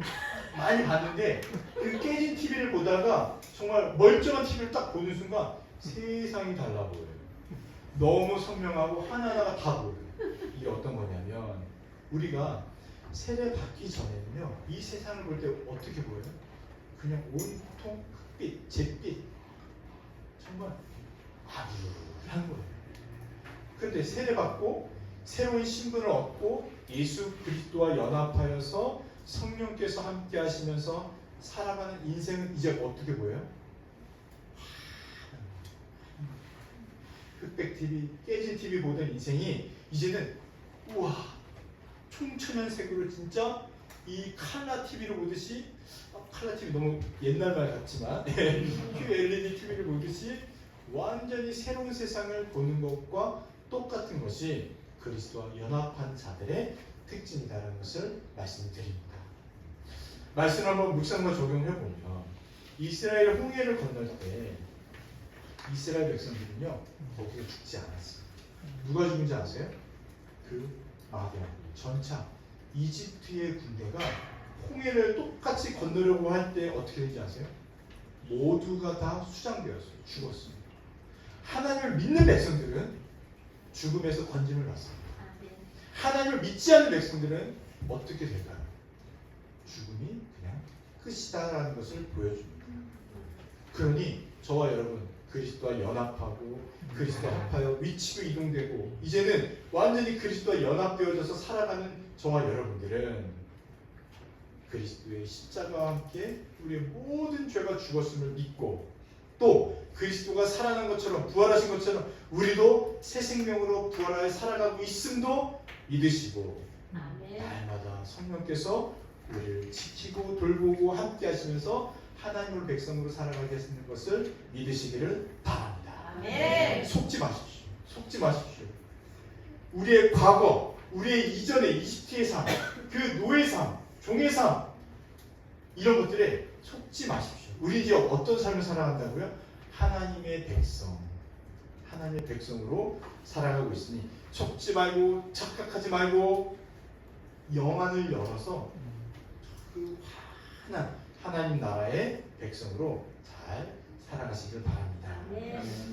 많이 봤는데 그 깨진 TV를 보다가 정말 멀쩡한 TV를 딱 보는 순간 세상이 달라 보여요. 너무 선명하고 하나하나가 다 보여요. 이게 어떤 거냐면 우리가 세대 받기 전에는요 이 세상을 볼 때 어떻게 보여요? 그냥 온통 흑빛, 잿빛 정말 아무런 거예요. 그런데 세례 받고 새로운 신분을 얻고 예수 그리스도와 연합하여서 성령께서 함께 하시면서 살아가는 인생은 이제 어떻게 보여요? 흑백 TV, 깨진 TV 보던 인생이 이제는 우와 총천연색으로 진짜 이 칼라 TV를 보듯이 칼라 TV 너무 옛날 말 같지만 QLED TV를 보듯이 완전히 새로운 세상을 보는 것과 똑같은 것이 그리스도와 연합한 자들의 특징이다라는 것을 말씀드립니다. 말씀을 한번 묵상과 적용해 보면 이스라엘 홍해를 건널 때 이스라엘 백성들은요 거기에 죽지 않았어요. 누가 죽은지 아세요? 그 마병 전차 이집트의 군대가 홍해를 똑같이 건너려고 할 때 어떻게 되는지 아세요? 모두가 다 수장되었어요. 죽었어요. 하나님을 믿는 백성들은 죽음에서 건짐을 받습니다. 하나님을 믿지 않는 백성들은 어떻게 될까요? 죽음이 그냥 끝이다라는 것을 보여줍니다. 그러니 저와 여러분 그리스도와 연합하고 그리스도와 합하여 위치도 이동되고 이제는 완전히 그리스도와 연합되어져서 살아가는 저와 여러분들은 그리스도의 십자가와 함께 우리의 모든 죄가 죽었음을 믿고 또 그리스도가 살아난 것처럼 부활하신 것처럼 우리도 새 생명으로 부활하여 살아가고 있음도 믿으시고 날마다 성령께서 우리를 지키고 돌보고 함께 하시면서 하나님의 백성으로 살아가게 하시는 것을 믿으시기를 바랍니다. 아멘. 속지 마십시오. 속지 마십시오. 우리의 과거, 우리의 이전의 이집트의 삶, 그 노예 삶, 종의 삶 이런 것들에 속지 마십시오. 우리 이제 어떤 삶을 살아간다고요? 하나님의 백성, 하나님의 백성으로 살아가고 있으니 속지 말고 착각하지 말고 영안을 열어서 그 환한 하나님 나라의 백성으로 잘 살아가시길 바랍니다.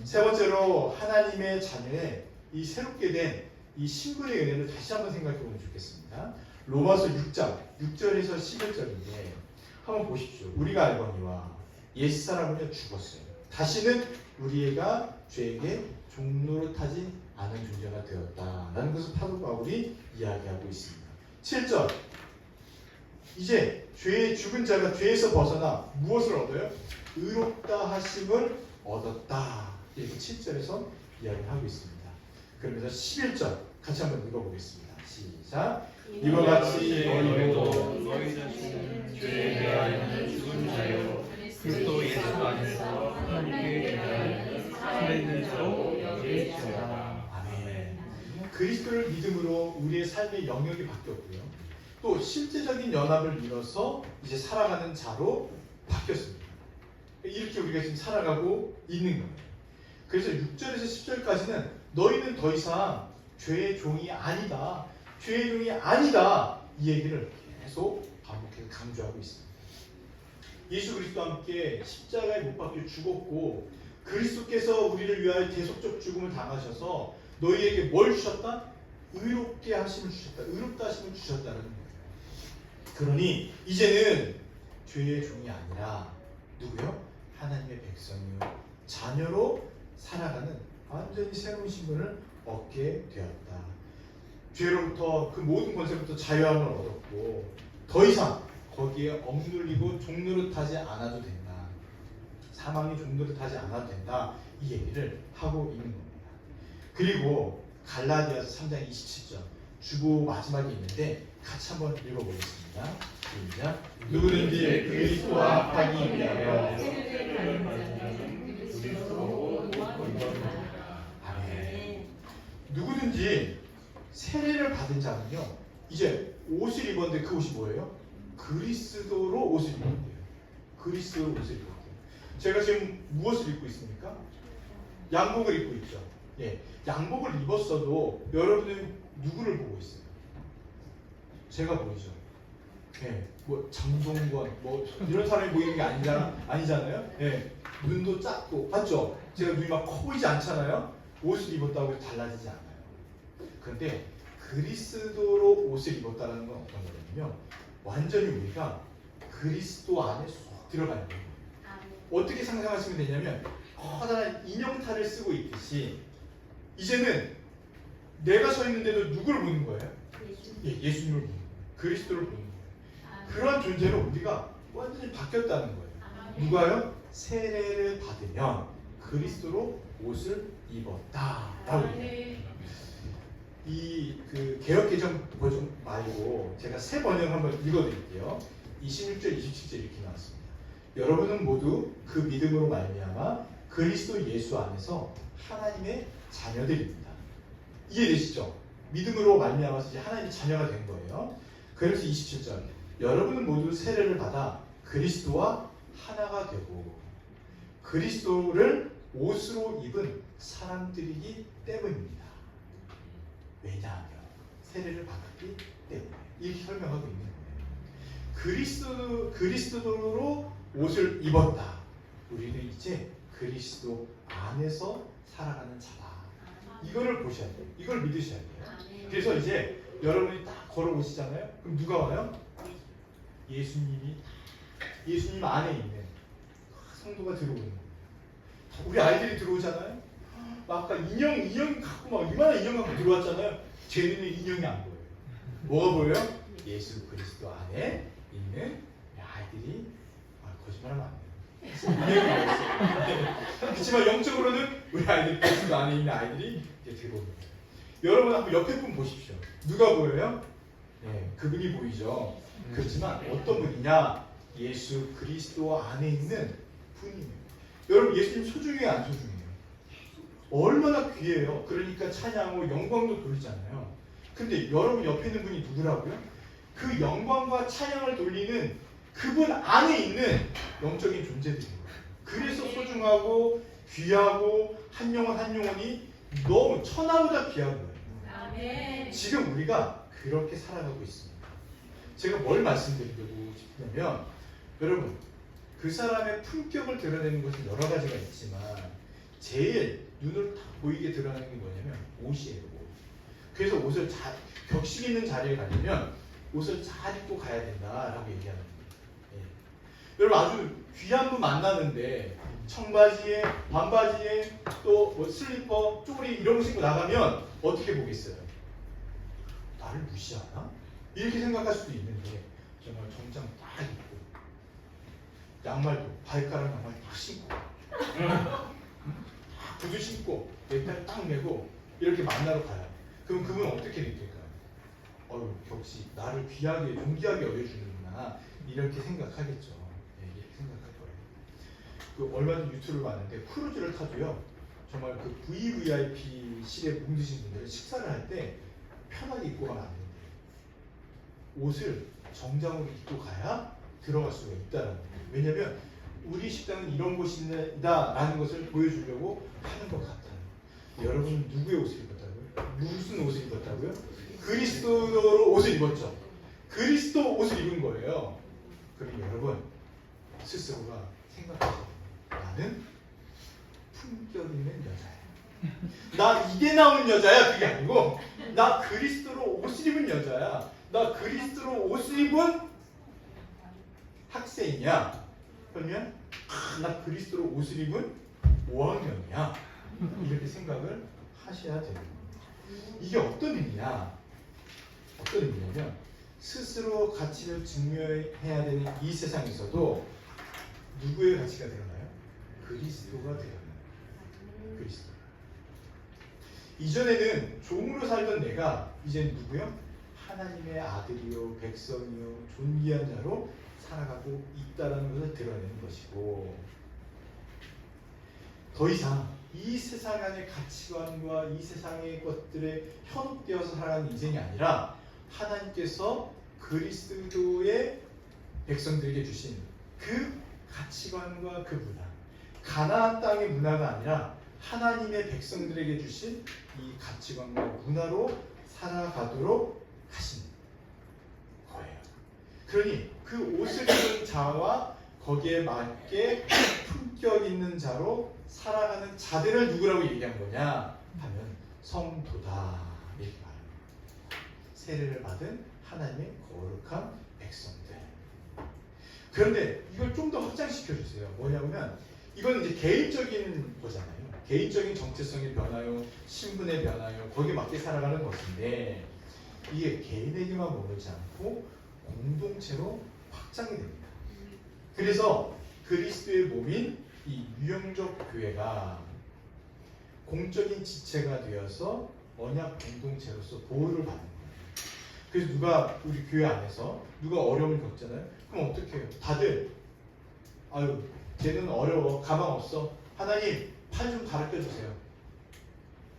세 번째로 하나님의 자녀의 이 새롭게 된 이 신분의 은혜를 다시 한번 생각해 보면 좋겠습니다. 로마서 6장 6절에서 11절인데 한번 보십시오. 우리가 알거니와 옛사람은 죽었어요. 다시는 우리가 죄에게 종노릇하지 않은 존재가 되었다라는 것을 사도 바울이 이야기하고 있습니다. 7절 이제 죄의 죽은 자가 죄에서 벗어나 무엇을 얻어요? 의롭다 하심을 얻었다. 이렇게 7절에서 이야기하고 있습니다. 그러면서 11절 같이 한번 읽어보겠습니다. 시작. 이와 같이 너희도 너희 자신은 죄에 대하여는 죽은 자요 그리스도 예수 안에서 하나님께 대하여는 살아있는 자로 여기시라. 아멘. 그리스도를 믿음으로 우리의 삶의 영역이 바뀌었고요. 또 실제적인 연합을 이뤄서 이제 살아가는 자로 바뀌었습니다. 이렇게 우리가 지금 살아가고 있는 거예요. 그래서 6절에서 10절까지는 너희는 더 이상 죄의 종이 아니다. 죄의 종이 아니다. 이 얘기를 계속 반복해서 강조하고 있습니다. 예수 그리스도와 함께 십자가에 못 박혀 죽었고 그리스도께서 우리를 위하여 대속적 죽음을 당하셔서 너희에게 뭘 주셨다? 의롭게 하심을 주셨다. 의롭다 하심을 주셨다는 거예요. 그러니 이제는 죄의 종이 아니라 누구요? 하나님의 백성이요. 자녀로 살아가는 완전히 새로운 신분을 얻게 되었다. 죄로부터 그 모든 권세부터 자유함을 얻었고 더 이상 거기에 억눌리고 종노릇하지 않아도 된다. 사망이 종노릇하지 않아도 된다. 이 얘기를 하고 있는 겁니다. 그리고 갈라디아서 3장 27절 주보 마지막에 있는데 같이 한번 읽어보겠습니다. 시작. 누구든지 그리스도와 하기 위하여 아멘. 누구든지 세례를 받은 자는요, 이제 옷을 입었는데 그 옷이 뭐예요? 그리스도로 옷을 입었대요. 그리스도로 옷을 입었대요. 제가 지금 무엇을 입고 있습니까? 양복을 입고 있죠. 예, 양복을 입었어도 여러분은 누구를 보고 있어요? 제가 보이죠. 예, 뭐 장동건 뭐 이런 사람이 보이는 게 아니잖아요. 예, 눈도 작고 맞죠? 제가 눈이 막 커 보이지 않잖아요. 옷을 입었다고 해서 달라지지 않아요. 그런데 그리스도로 옷을 입었다는 건 어떤 거냐면요, 완전히 우리가 그리스도 안에 쏙 들어가는 거예요. 어떻게 상상하시면 되냐면 커다란 인형탈을 쓰고 있듯이 이제는 내가 서 있는데도 누구를 보는 거예요? 예수님을 보는 거예요. 그리스도를 보는 거예요. 그런 존재로 우리가 완전히 바뀌었다는 거예요. 누가요? 세례를 받으면 그리스도로 옷을 입었다라고 얘기해요. 이 개역 개정 버전 말고 제가 새 번역 한번 읽어드릴게요. 26절, 27절 이렇게 나왔습니다. 여러분은 모두 그 믿음으로 말미암아 그리스도 예수 안에서 하나님의 자녀들입니다. 이해되시죠? 믿음으로 말미암아서 이제 하나님의 자녀가 된 거예요. 그래서 27절 여러분은 모두 세례를 받아 그리스도와 하나가 되고 그리스도를 옷으로 입은 사람들이기 때문입니다. 왜냐하면 세례를 받았기 때문에 이렇게 설명하고 있는 거예요. 그리스도로 옷을 입었다. 우리는 이제 그리스도 안에서 살아가는 자다. 이거를 보셔야 돼요. 이걸 믿으셔야 돼요. 그래서 이제 여러분이 딱 걸어오시잖아요. 그럼 누가 와요? 예수님 안에 있는 성도가 들어오는 거예요. 우리 아이들이 들어오잖아요. 아까 인형 갖고 막 이만한 인형 갖고 들어왔잖아요. 제 눈에 인형이 안 보여요. 뭐가 보여요? 예수 그리스도 안에 있는 아이들이 거짓말하면 안 돼요. 인형이 보였어요. 그렇지만 영적으로는 우리 아이들이 그리스도 안에 있는 아이들이 이제 들어오는 거예요. 여러분 한번 옆에 분 보십시오. 누가 보여요? 네, 그분이 보이죠. 그렇지만 어떤 분이냐? 예수 그리스도 안에 있는 분이에요. 여러분 예수님 소중해요, 안 소중해요? 얼마나 귀해요. 그러니까 찬양하고 영광도 돌리잖아요. 근데 여러분 옆에 있는 분이 누구라고요? 그 영광과 찬양을 돌리는 그분 안에 있는 영적인 존재들이에요. 그래서 소중하고 귀하고 한 영혼 한 영혼이 너무 천하보다 귀한 거예요. 아멘. 지금 우리가 그렇게 살아가고 있습니다. 제가 뭘 말씀드리고 싶냐면 여러분 그 사람의 품격을 드러내는 것은 여러 가지가 있지만 제일 눈을 딱 보이게 드러내는 게 뭐냐면 옷이에요. 옷. 그래서 옷을 격식 있는 자리에 가려면 옷을 잘 입고 가야 된다라고 얘기하는 거예요. 예. 여러분 아주 귀한 분 만나는데 청바지에 반바지에 또 뭐 슬리퍼 쪼리 이런 거 신고 나가면 어떻게 보겠어요? 나를 무시하나? 이렇게 생각할 수도 있는데 정말 정장 딱 입고 양말도 발가락 양말 딱 신고 구두 신고 넥타이 딱 메고 이렇게 만나러 가요. 그럼 그분은 어떻게 느낄까요? 역시 나를 귀하게 존귀하게 여겨주는구나 이렇게 생각하겠죠. 네, 이렇게 생각할 거예요. 그 얼마 전 유튜브를 봤는데 크루즈를 타도요 정말 그 VVIP실에 묵으신 분들은 식사를 할 때 편하게 입고 가면 안 된대요. 옷을 정장으로 입고 가야 들어갈 수가 있다는 거예요. 왜냐면 우리 식당은 이런 곳이다라는 것을 보여주려고 하는 것 같아요. 여러분은 누구의 옷을 입었다고요? 무슨 옷을 입었다고요? 그리스도로 옷을 입었죠. 그리스도 옷을 입은 거예요. 그럼 여러분 스스로가 생각하세요. 나는 품격 있는 여자야. 나 이게 나오는 여자야. 그게 아니고 나 그리스도로 옷을 입은 여자야. 나 그리스도로 옷을 입은 학생이야. 그러면 나 그리스도로 옷을 입은 5학년이야. 이렇게 생각을 하셔야 됩니다. 이게 어떤 의미냐? 어떤 의미냐면 스스로 가치를 증명해야 되는 이 세상에서도 누구의 가치가 드러나요? 그리스도가 드러나요. 그리스도. 이전에는 종으로 살던 내가 이제는 누구요? 하나님의 아들이요 백성이요 존귀한 자로 살아가고 있다라는 것을 드러내는 것이고, 더 이상 이 세상 안의 가치관과 이 세상의 것들에 현혹되어서 살아가는 인생이 아니라 하나님께서 그리스도의 백성들에게 주신 그 가치관과 그 문화, 가나안 땅의 문화가 아니라 하나님의 백성들에게 주신 이 가치관과 문화로 살아가도록 하신 거예요. 그러니 그 옷을 입은 자와 거기에 맞게 품격 있는 자로 살아가는 자들을 누구라고 얘기한 거냐 하면 성도다 이렇게 말합니다. 세례를 받은 하나님의 거룩한 백성들. 그런데 이걸 좀 더 확장시켜 주세요. 뭐냐면 이건 이제 개인적인 거잖아요. 개인적인 정체성의 변화요, 신분의 변화요, 거기에 맞게 살아가는 것인데 이게 개인에게만 머물지 않고 공동체로 확장이 됩니다. 그래서 그리스도의 몸인 이 유영적 교회가 공적인 지체가 되어서 언약 공동체로서 보호를 받는 거예요. 그래서 누가 우리 교회 안에서 누가 어려움을 겪잖아요. 그럼 어떻게 해요? 다들 아유 쟤는 어려워 가망 없어. 하나님 팔 좀 가르쳐 주세요.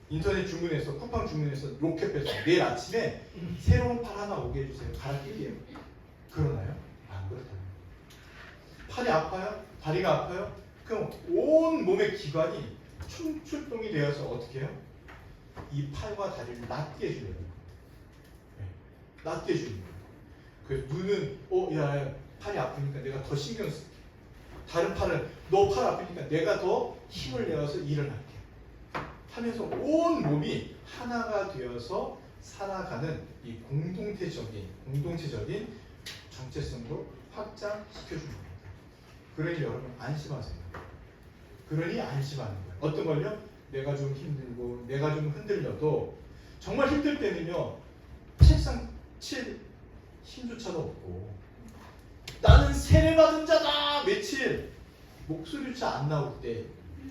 인터넷 주문해서 쿠팡 주문해서 로켓 배송 내일 아침에 새로운 팔 하나 오게 해주세요. 가르칠게요. 그러나요? 안 그렇다는 거예요. 팔이 아파요? 다리가 아파요? 그럼 온 몸의 기관이 충출동이 되어서 어떻게 해요? 이 팔과 다리를 낫게 해주려고 해요. 낫게 해주는 거예요. 그래서 눈은 야 팔이 아프니까 내가 더 신경 쓸게. 다른 팔은 너 팔 아프니까 내가 더 힘을 내어서 일을 할게 하면서 온 몸이 하나가 되어서 살아가는 이 공동체적인 정체성도 확장시켜주는 겁니다. 그러니 여러분 안심하세요. 그러니 안심하는 거예요. 어떤 걸요? 내가 좀 힘들고 내가 좀 흔들려도 정말 힘들 때는요 책상 칠 힘조차도 없고 나는 세례받은 자다 며칠 목소리조차 안 나올 때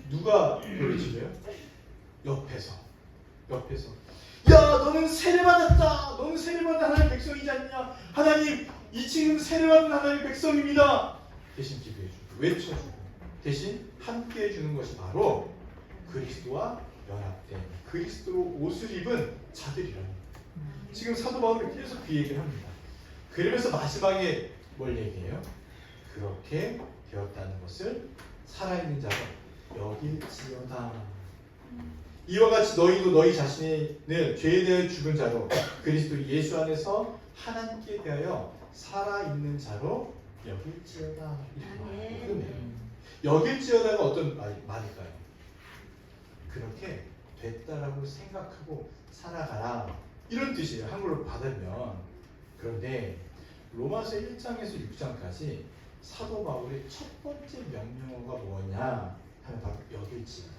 누가 노래치려요? 옆에서 야 너는 세례받았다. 너는 세례받은 하나님의 백성이지 않냐. 하나님 이 지금 세례받은 하나님의 백성입니다. 대신 기도해주고 외쳐주고 대신 함께 해주는 것이 바로 그리스도와 연합된 그리스도로 옷을 입은 자들이라는 거예요. 지금 사도 바울이 계속 그 얘기를 합니다. 그러면서 마지막에 뭘 얘기해요? 그렇게 되었다는 것을 살아있는 자로 여길지어다. 이와 같이 너희도 너희 자신을 죄에 대해 죽은 자로 그리스도 예수 안에서 하나님께 대하여 살아있는 자로 여길지어다. 이렇게 말해요. 여길지어다가 어떤 말일까요? 그렇게 됐다라고 생각하고 살아가라 이런 뜻이에요. 한글로 받으면. 그런데 로마서 1장에서 6장까지 사도 바울의 첫 번째 명령어가 뭐냐 하면 바로 여길지어다예요.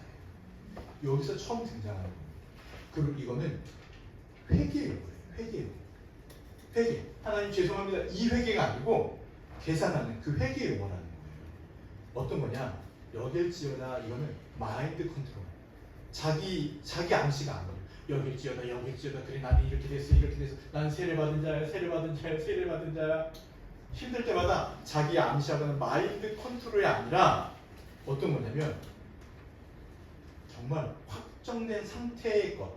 여기서 처음 등장하는 겁니다. 그리고 이거는 회개예요. 회개. 하나님 죄송합니다. 이 회개가 아니고 계산하는 그 회개 용어라는 거예요. 어떤 거냐? 여길지어다 이거는 마인드 컨트롤. 자기 암시가 아니에요. 여길지어다 그래 나는 이렇게 됐어 나는 세례받은 자야 힘들 때마다 자기 암시하는 마인드 컨트롤이 아니라 어떤 거냐면 정말 확정된 상태의 것.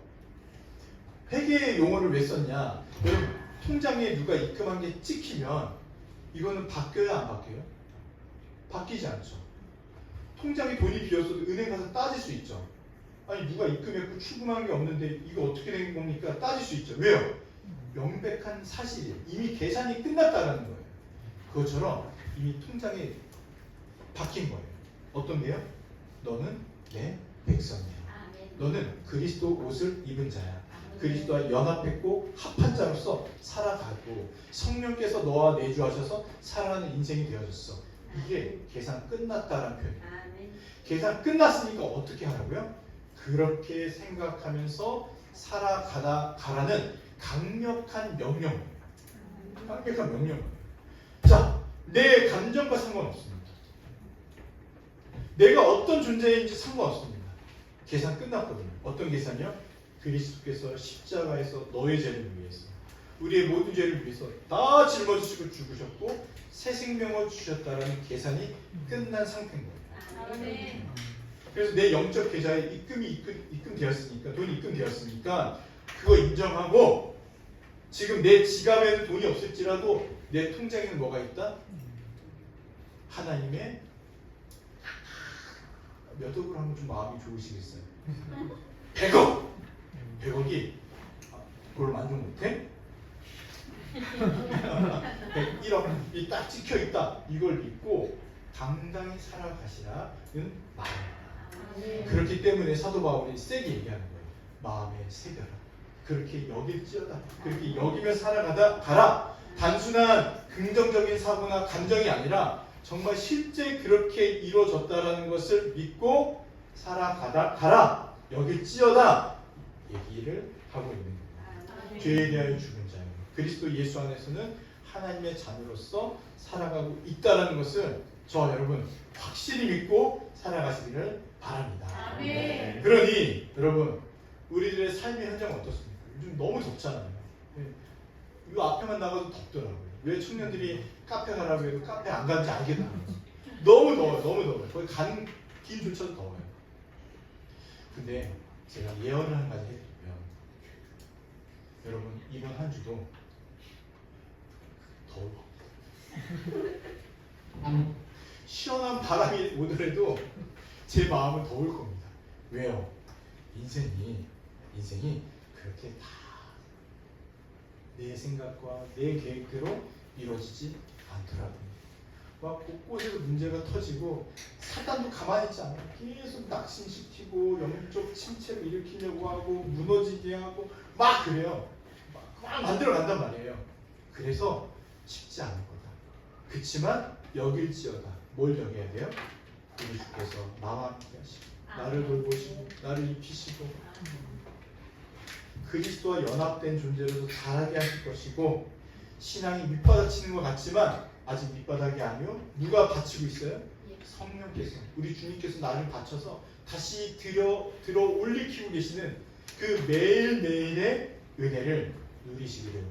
회계의 용어를 왜 썼냐? 여러분 통장에 누가 입금한 게 찍히면 이거는 바뀌어요 안 바뀌어요? 바뀌지 않죠. 통장에 돈이 비었어도 은행 가서 따질 수 있죠. 아니 누가 입금했고 출금한 게 없는데 이거 어떻게 된 겁니까? 따질 수 있죠. 왜요? 명백한 사실이에요. 이미 계산이 끝났다는 거예요. 그것처럼 이미 통장에 박힌 거예요. 어떤 게요? 너는 내 백성이야. 너는 그리스도 옷을 입은 자야. 그리스도와 연합했고 합한 자로서 살아가고 성령께서 너와 내주하셔서 살아가는 인생이 되어졌어. 이게 계산 끝났다라는 표현이에요. 계산 끝났으니까 어떻게 하라고요? 그렇게 생각하면서 살아가라는 강력한 명령입니다. 완벽한 명령. 자, 내 감정과 상관없습니다. 내가 어떤 존재인지 상관없습니다. 계산 끝났거든요. 어떤 계산이요? 그리스도께서 십자가에서 너의 죄를 위해서, 우리의 모든 죄를 위해서 다 짊어지시고 죽으셨고 새 생명을 주셨다라는 계산이 끝난 상태인 거예요. 아멘. 그래서 내 영적 계좌에 입금되었으니까, 돈이 입금되었으니까 그거 인정하고, 지금 내 지갑에는 돈이 없을지라도 내 통장에는 뭐가 있다? 하나님의 몇 억으로 하면 좀 마음이 좋으시겠어요? 100억! 100억이 그걸 만족 못해? 101억이 딱 찍혀있다. 이걸 믿고 당당히 살아가시라는 말입니다. 그렇기 때문에 사도 바울이 세게 얘기하는 거예요. 마음에 새겨라. 그렇게 여길지어다. 그렇게 여기며 살아가라. 단순한 긍정적인 사고나 감정이 아니라 정말 실제 그렇게 이루어졌다라는 것을 믿고 살아가라. 여길지어다. 얘기를 하고 있는 겁니다. 죄에 대하여 죽은 자요. 그리스도 예수 안에서는 하나님의 자녀로서 살아가고 있다라는 것을 저 여러분 확실히 믿고 살아가시기를 바랍니다. 아멘. 그러니 여러분, 우리들의 삶의 현장은 어떻습니까? 요즘 너무 덥잖아요. 이 앞에만 나가도 덥더라고요. 왜 청년들이 카페 가라고 해도 카페 안 가는지 알겠더라고요. 너무 더워요. 너무 더워요. 거기 가는 길조차도 더워요. 근데 제가 예언을 한 가지 해드리면, 여러분 이번 한 주도 더울 겁니다. 시원한 바람이 오더라도 제 마음은 더울 겁니다. 왜요? 인생이 그렇게 다 내 생각과 내 계획대로 이루어지지 않더라고요. 막 곳곳에서 문제가 터지고 사단도 가만히 있지 않아요. 계속 낙심시키고 영적 침체를 일으키려고 하고 무너지게 하고 막 그래요. 막 만들어 간단 말이에요. 그래서 쉽지 않을 거다. 그치만 여길지어다. 뭘 여겨야 돼요? 우리 주께서 나와 함께 하시고 나를 돌보시고 나를 입히시고 그리스도와 연합된 존재로서 자라게 하실 것이고, 신앙이 밑바닥치는 것 같지만 아직 밑바닥이 아니요. 누가 받치고 있어요? 성령께서, 우리 주님께서 나를 받쳐서 다시 들어 올리키고 계시는 그 매일매일의 은혜를 누리시기를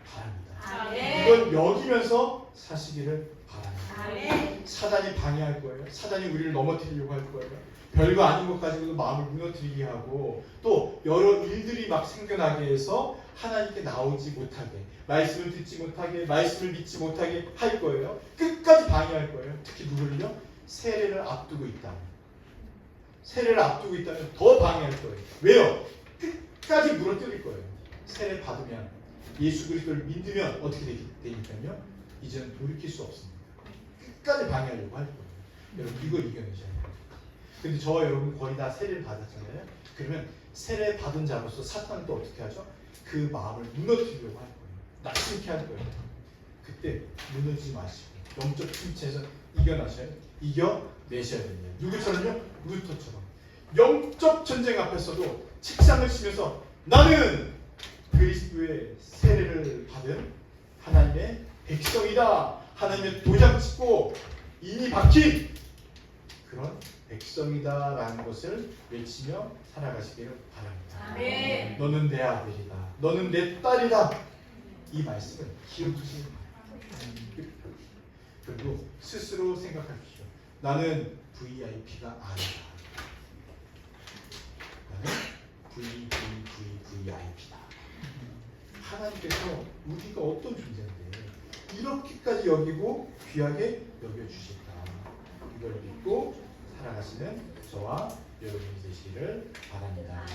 바랍니다. 아멘. 이걸 여기면서 사시기를 바랍니다. 아멘. 사단이 방해할 거예요. 사단이 우리를 넘어뜨리려고 할 거예요. 별거 아닌 것 가지고도 마음을 무너뜨리게 하고, 또 여러 일들이 막 생겨나게 해서 하나님께 나오지 못하게, 말씀을 듣지 못하게, 말씀을 믿지 못하게 할 거예요. 끝까지 방해할 거예요. 특히 누구를요? 세례를 앞두고 있다면. 세례를 앞두고 있다면 더 방해할 거예요. 왜요? 끝까지 무너뜨릴 거예요. 세례 받으면, 예수 그리스도를 믿으면 어떻게 되니까요? 이제는 돌이킬 수 없습니다. 끝까지 방해하려고 할 거예요. 여러분 이걸 이겨내셔야 돼요. 근데 저와 여러분 거의 다 세례를 받았잖아요. 그러면 세례 받은 자로서 사탄은 또 어떻게 하죠? 그 마음을 무너뜨리려고 할 거예요. 낙심케 할 거예요. 그때 무너지지 마시고 영적 침체에서 이겨내셔야 됩니다. 누구처럼요? 루터처럼. 영적 전쟁 앞에서도 책상을 치면서 나는 그리스도의 세례를 받은 하나님의 백성이다. 하나님의 도장 찍고 인이 박힌 그런 백성이다라는 것을 외치며 살아가시기를 바랍니다. 아멘. 너는 내 아들이다. 너는 내 딸이다. 이 말씀을 기억하시기 바랍니다. 그리고 스스로 생각하십시오. 나는 VIP가 아니다. 나는 VVVVIP다. 하나님께서 우리가 어떤 존재인데 이렇게까지 여기고 귀하게 여겨주셨다. 이걸 믿고 살아가시는 저와 여러분이 되시기를 바랍니다.